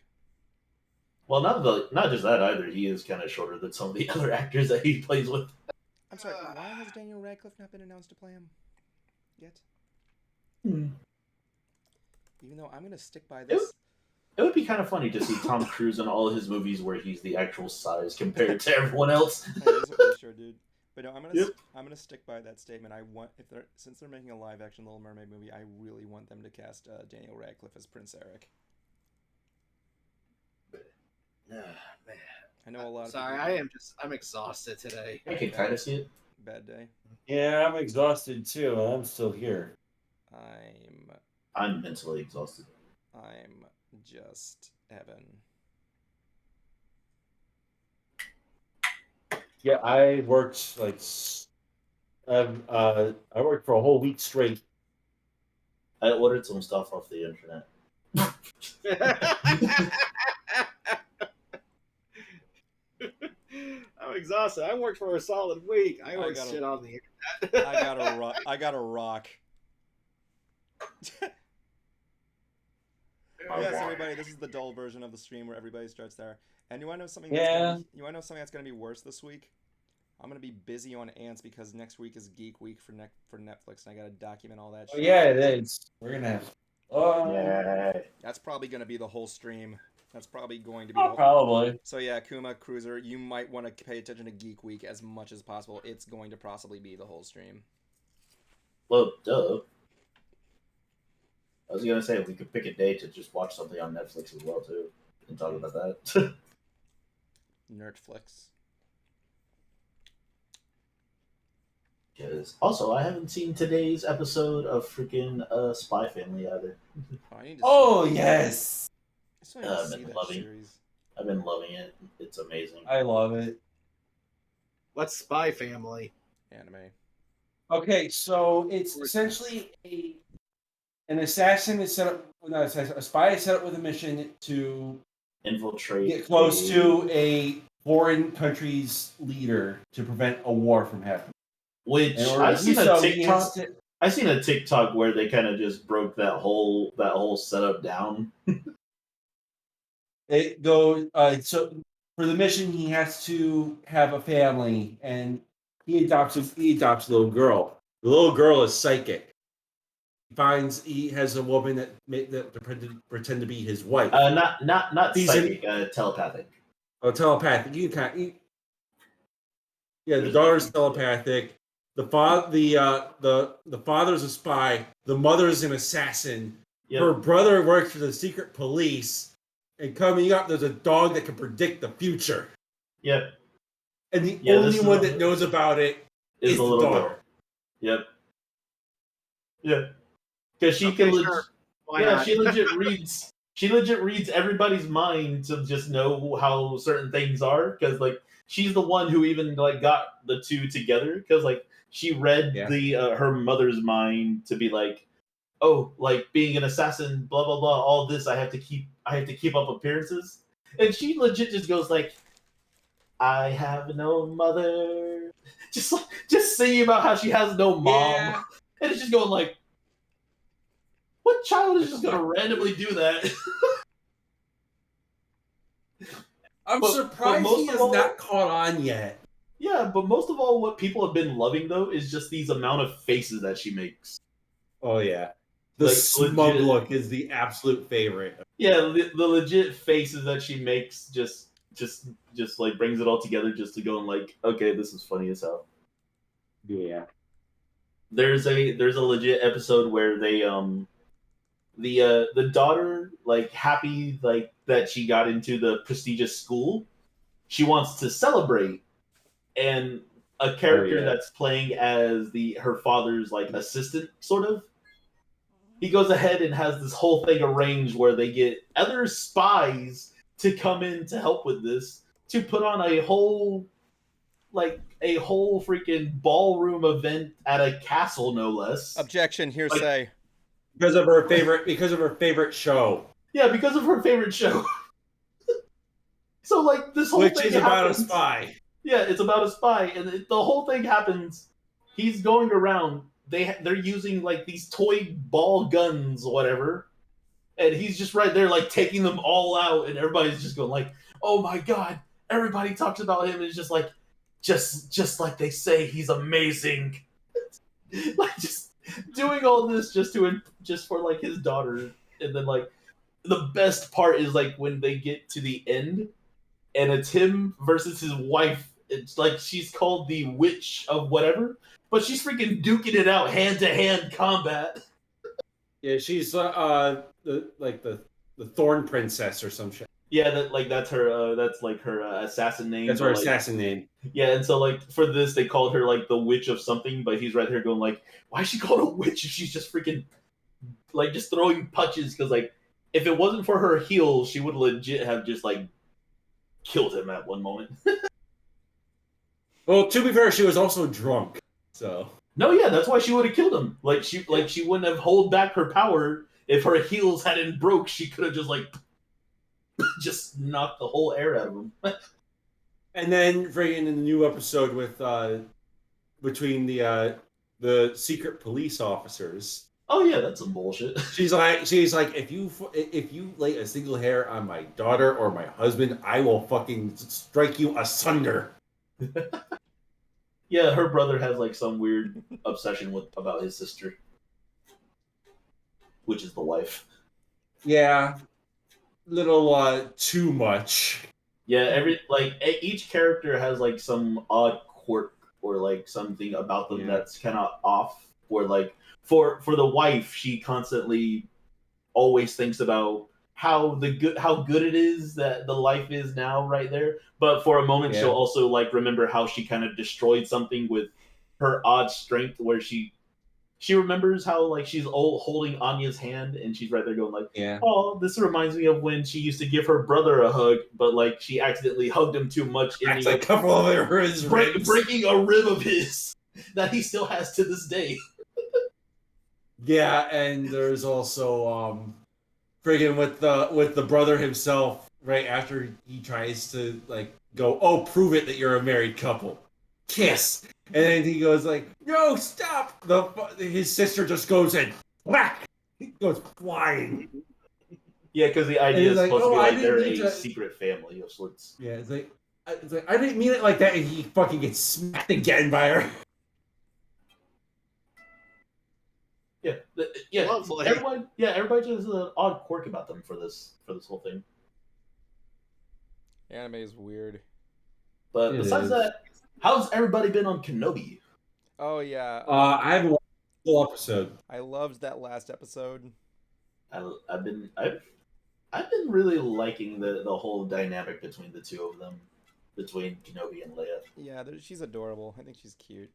Well, not just that either. He is kind of shorter than some of the other actors that he plays with. I'm sorry. Why has Daniel Radcliffe not been announced to play him yet? Even though I'm gonna stick by this. It would be kind of funny to see Tom Cruise in all of his movies where he's the actual size compared to everyone else. That is for sure, dude. But no, I'm gonna stick by that statement. Since they're making a live action Little Mermaid movie, I really want them to cast Daniel Radcliffe as Prince Eric. Man. I know a lot of Sorry, I'm exhausted today. I can kind of see it. Bad day. Yeah, I'm exhausted too, and I'm still here. I'm mentally exhausted. I'm just Evan. Yeah, I worked I worked for a whole week straight. I ordered some stuff off the internet. I'm exhausted. I worked for a solid week. I worked shit on the internet. I got a rock. Yes, everybody. This is the dull version of the stream where everybody starts there. And you want to know something? That's gonna be worse this week? I'm gonna be busy on Ants because next week is Geek Week for Netflix, and I gotta document all that shit. Oh yeah, it is. We're gonna have. That's probably gonna be the whole stream. That's probably going to be. Probably. So yeah, Kuma Cruiser, you might want to pay attention to Geek Week as much as possible. It's going to possibly be the whole stream. Well, duh. I was gonna say we could pick a day to just watch something on Netflix as well too, and talk about that. Nerdflix. Because also, I haven't seen today's episode of freaking Spy Family either. Yes. I've been loving it. It's amazing. I love it. What's Spy Family? Anime. Okay, so it's essentially an assassin is set up. No, a spy is set up with a mission to infiltrate, get close to a foreign country's leader to prevent a war from happening. Which I've seen a TikTok where they kind of just broke that whole setup down. It goes so for the mission, he has to have a family, and he adopts a little girl. The little girl is psychic. He has a woman that pretend to be his wife. Not He's psychic, telepathic. Oh, telepathic. The daughter's telepathic. The father's a spy. The mother's an assassin. Yep. Her brother works for the secret police. And coming up, there's a dog that can predict the future. Yep. And the only one that knows about it is the little daughter. girl. Yep. Yeah. Because she can. She legit reads. She legit reads everybody's mind to just know how certain things are. Because like she's the one who even like got the two together. Because like she read her mother's mind to be like, oh, like being an assassin, blah blah blah. All this I have to keep up appearances. And she legit just goes like, I have no mother. Just singing about how she has no mom. Yeah. And it's just going like, what child is just gonna randomly do that? I'm surprised he has not caught on yet. Yeah, but most of all, what people have been loving though is just these amount of faces that she makes. Oh yeah, the Like, smug legit. look is the absolute favorite. Yeah, the legit faces that she makes just like brings it all together just to go and like, okay, this is funny as hell. Yeah. There's a legit episode where they the daughter, like happy like that she got into the prestigious school, she wants to celebrate, and a character that's playing as her father's like assistant sort of, he goes ahead and has this whole thing arranged where they get other spies to come in to help with this, to put on a whole freaking ballroom event at a castle, no less. Objection, hearsay. Because of her favorite show. Yeah, because of her favorite show. So like this whole Which thing is about happens. a spy. Yeah, it's about a spy, and the whole thing happens. He's going around. They're using like these toy ball guns, whatever, and he's just right there, like taking them all out, and everybody's just going like, "Oh my god!" Everybody talks about him, and it's just like, just like they say, he's amazing. Like just doing all this just for like his daughter, and then like the best part is like when they get to the end, and it's him versus his wife. It's like she's called the witch of whatever, but she's freaking duking it out, hand to hand combat. Yeah, she's the Thorn Princess or some shit. Yeah, that's her. That's like her assassin name. That's her like, assassin name. Yeah, and so like for this, they called her like the witch of something, but he's right there going like, why is she called a witch if she's just freaking like just throwing punches? Because like if it wasn't for her heels, she would legit have just like killed him at one moment. Well, to be fair, she was also drunk. So no, yeah, that's why she would have killed him. Like she wouldn't have hold back her power if her heels hadn't broke. She could have just like just knocked the whole air out of him. And then friggin' in the new episode with between the secret police officers. Oh yeah, that's some bullshit. She's like, if you lay a single hair on my daughter or my husband, I will fucking strike you asunder. Yeah, her brother has like some weird obsession about his sister, which is the wife. Yeah, little too much. Yeah, each character has like some odd quirk or like something about them that's kind of off. Or like for the wife, she constantly always thinks about how good it is that the life is now right there. But for a moment, she'll also like remember how she kind of destroyed something with her odd strength, where she remembers how like she's holding Anya's hand, and she's right there going like, "Oh, this reminds me of when she used to give her brother a hug, but like she accidentally hugged him too much, That's a couple of his ribs, breaking a rib of his that he still has to this day." Yeah, and there's also friggin' with the brother himself, right after he tries to like go, "Oh, prove it that you're a married couple, kiss," and then he goes like, "No, stop!" His sister just goes and whack, he goes flying. Yeah, because the idea is like, supposed to be "Oh, I like they're didn't mean a to-" secret family of sorts. Yeah, it's like I didn't mean it like that, and he fucking gets smacked again by her. Yeah, yeah. Lovely. Everybody just has an odd quirk about them for this whole thing. Anime is weird. But It besides is. that, how's everybody been on Kenobi? Oh yeah. I haven't watched the full episode. I loved that last episode. I've been really liking the whole dynamic between the two of them, between Kenobi and Leia. Yeah, she's adorable. I think she's cute.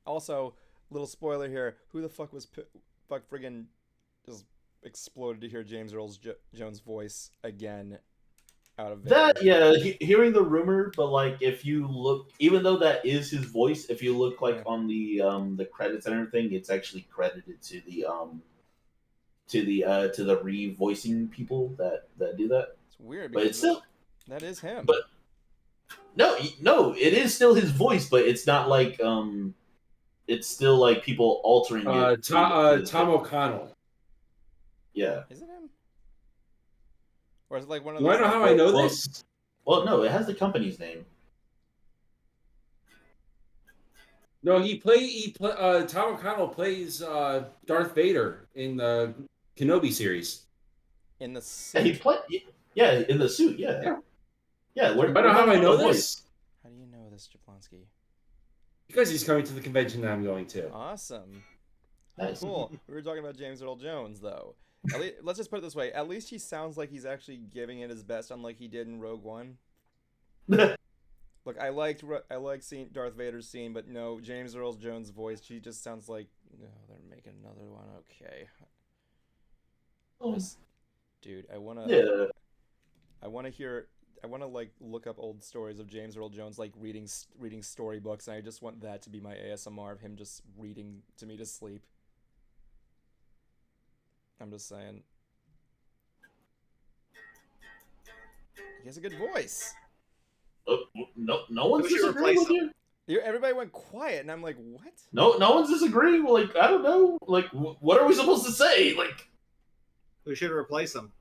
Also, little spoiler here: who the fuck was friggin' just exploded to hear James Earl Jones' voice again out of That Vader? hearing the rumor, but like if you look, even though that is his voice, if you look like Yeah. on the credits and everything, it's actually credited to the re-voicing people that do that. It's weird, But because it's still that is him. But no, it is still his voice, but it's not like it's still like people altering it. Tom O'Connell. Yeah. Is it him? Or is it like one of Do I those? know how I know this? Well, no, it has the company's name. No, Tom O'Connell plays Darth Vader in the Kenobi series. In the Yeah, he suit? played. Yeah, in the suit. Yeah. Yeah. We're I know how I know the this How do you know this, Jablonski? because he's coming to the convention that I'm going to. Awesome. Nice. Cool. We were talking about James Earl Jones, though. Let's just put it this way: at least he sounds like he's actually giving it his best, unlike he did in Rogue One. Look, I liked seeing Darth Vader's scene, but no, James Earl Jones' voice, he just sounds like, no, they're making another one. Okay. Dude, I wanna like look up old stories of James Earl Jones like reading storybooks, and I just want that to be my ASMR of him just reading to me to sleep. I'm just saying. He has a good voice. No one's We should disagreeing replace with you. Everybody went quiet, and I'm like, what? No one's disagreeing. Like, I don't know. Like, what are we supposed to say? Like, Who should replace him?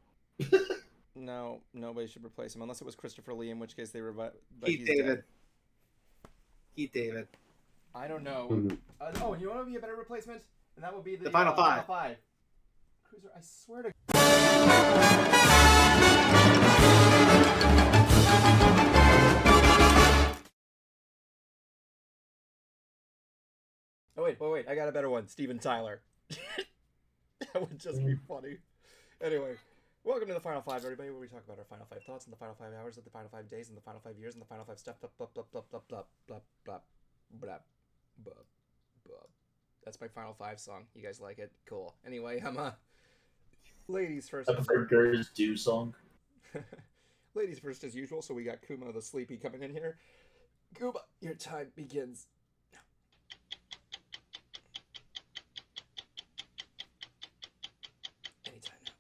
No, nobody should replace him unless it was Christopher Lee, in which case they revived. Keith David. Keith David. I don't know. Mhm. Oh, you know what would be a better replacement? And that would be The Final Five. Cruiser, I swear to. Oh wait! I got a better one. Steven Tyler. That would just be funny. Anyway, welcome to the Final Five, everybody, where we talk about our Final Five thoughts and the Final 5 hours of the Final 5 days and the Final 5 years and the Final 5 stuff. Blah blah blah blah blah blah blah blah blah blah blah. That's my Final 5 song. You guys like it? Cool. Anyway, ladies first. I prefer Girls Do song. Ladies first as usual. So we got Kuma the Sleepy coming in here. Kuma, your time begins. Anytime now.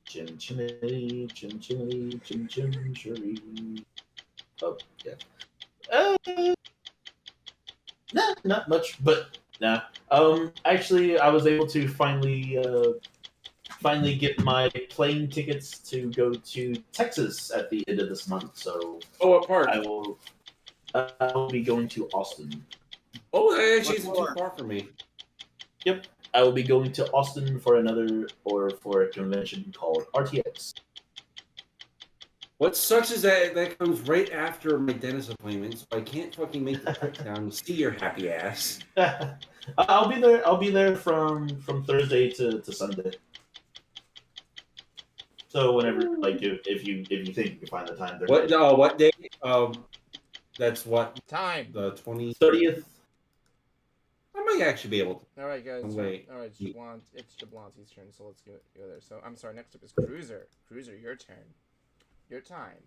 Chim chimney, chim chimney, chim chim cherry. Oh yeah. Not much, but nah. Actually, I was able to finally get my plane tickets to go to Texas at the end of this month. So What part? I will be going to Austin. Oh, that actually What isn't for? too far from me. Yep, I will be going to Austin for a convention called RTX. What sucks is that comes right after my dentist appointment, so I can't fucking make the trip down to see your happy ass. I'll be there. I'll be there from Thursday to Sunday. So whenever, like, if you think you can find the time, What? No, what day? That's what Time. the 20th. 30th. I might actually be able to. All right, guys. Wait. All right, it's Jablonski's turn. So let's go there. So I'm sorry. Next up is Cruiser. Cruiser, your turn. Your time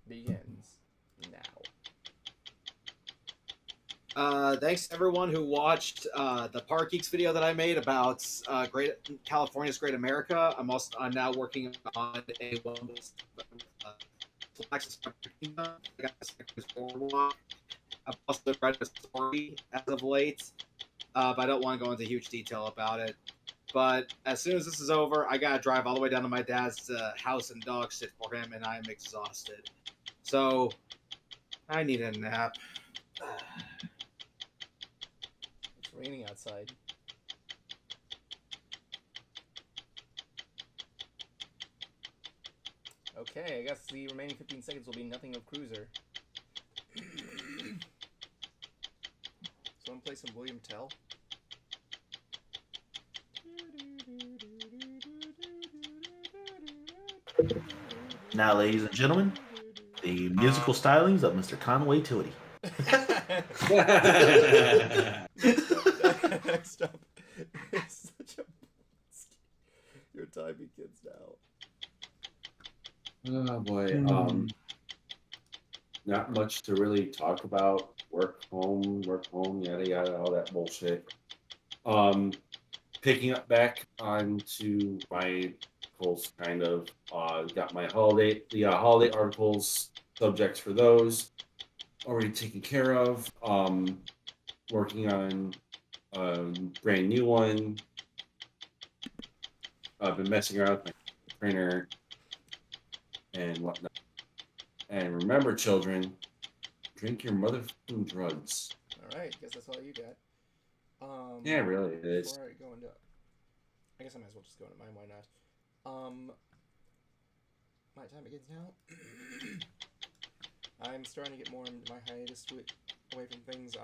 begins now. Thanks to everyone who watched the Park Geeks video that I made about California's Great America. I'm now working on a one. I got this boardwalk. I've also read a story as of late, but I don't want to go into huge detail about it. But as soon as this is over, I gotta drive all the way down to my dad's house and dog sit for him, and I'm exhausted. So I need a nap. It's raining outside. Okay, I guess the remaining 15 seconds will be nothing of Cruiser. Someone play some William Tell? Now, ladies and gentlemen, the musical stylings of Mr. Conway Twitty. Next up is such a... You're timing kids now. Oh boy. Not much to really talk about. Work home, yada yada, all that bullshit. Picking up back onto my articles, kind of. Got my holiday articles, subjects for those already taken care of. Working on a brand new one. I've been messing around with my printer and whatnot. And remember, children, drink your motherfucking drugs. Alright, guess that's all you got. Yeah, really, it is. Before I go into... I guess I might as well just go into mine, why not? My time begins now. I'm starting to get more into my hiatus away from things.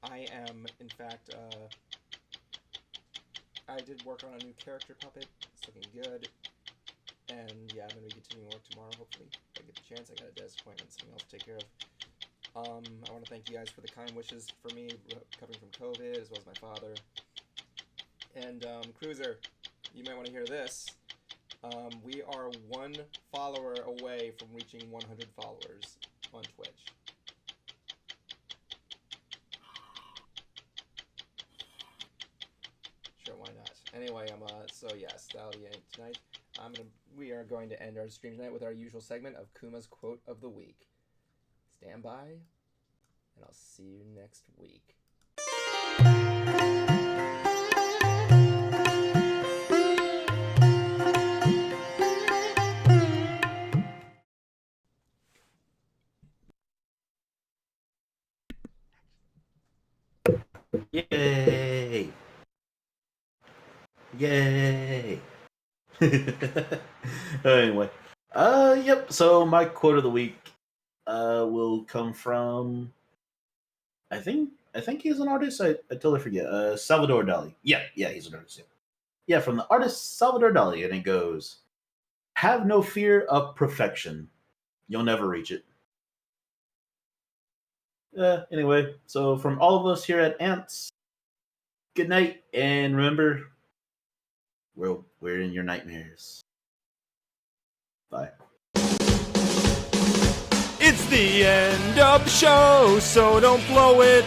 I am, in fact, I did work on a new character puppet. It's looking good. And yeah, I'm going to be continuing work tomorrow, hopefully. If I get the chance, I got a desk appointment, something else to take care of. I want to thank you guys for the kind wishes for me, recovering from COVID, as well as my father. And, Cruiser, you might want to hear this. We are 1 follower away from reaching 100 followers on Twitch. Sure, why not? Anyway, so yes, that'll be it tonight. We are going to end our stream tonight with our usual segment of Kuma's Quote of the Week. Stand by, and I'll see you next week. Yay! Yay! Anyway, yep. So my quote of the week, will come from. I think he's an artist. I totally forget. Salvador Dali. Yeah, he's an artist. Yeah, from the artist Salvador Dali, and it goes, "Have no fear of perfection. You'll never reach it." Anyway, so from all of us here at Ants, good night, and remember, we're in your nightmares. Bye. It's the end of the show, so don't blow it.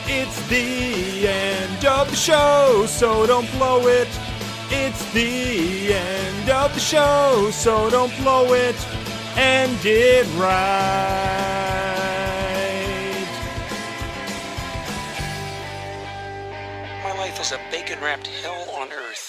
It's the end of the show, so don't blow it. It's the end of the show, so don't blow it. End it right. My life is a bacon-wrapped hell on earth.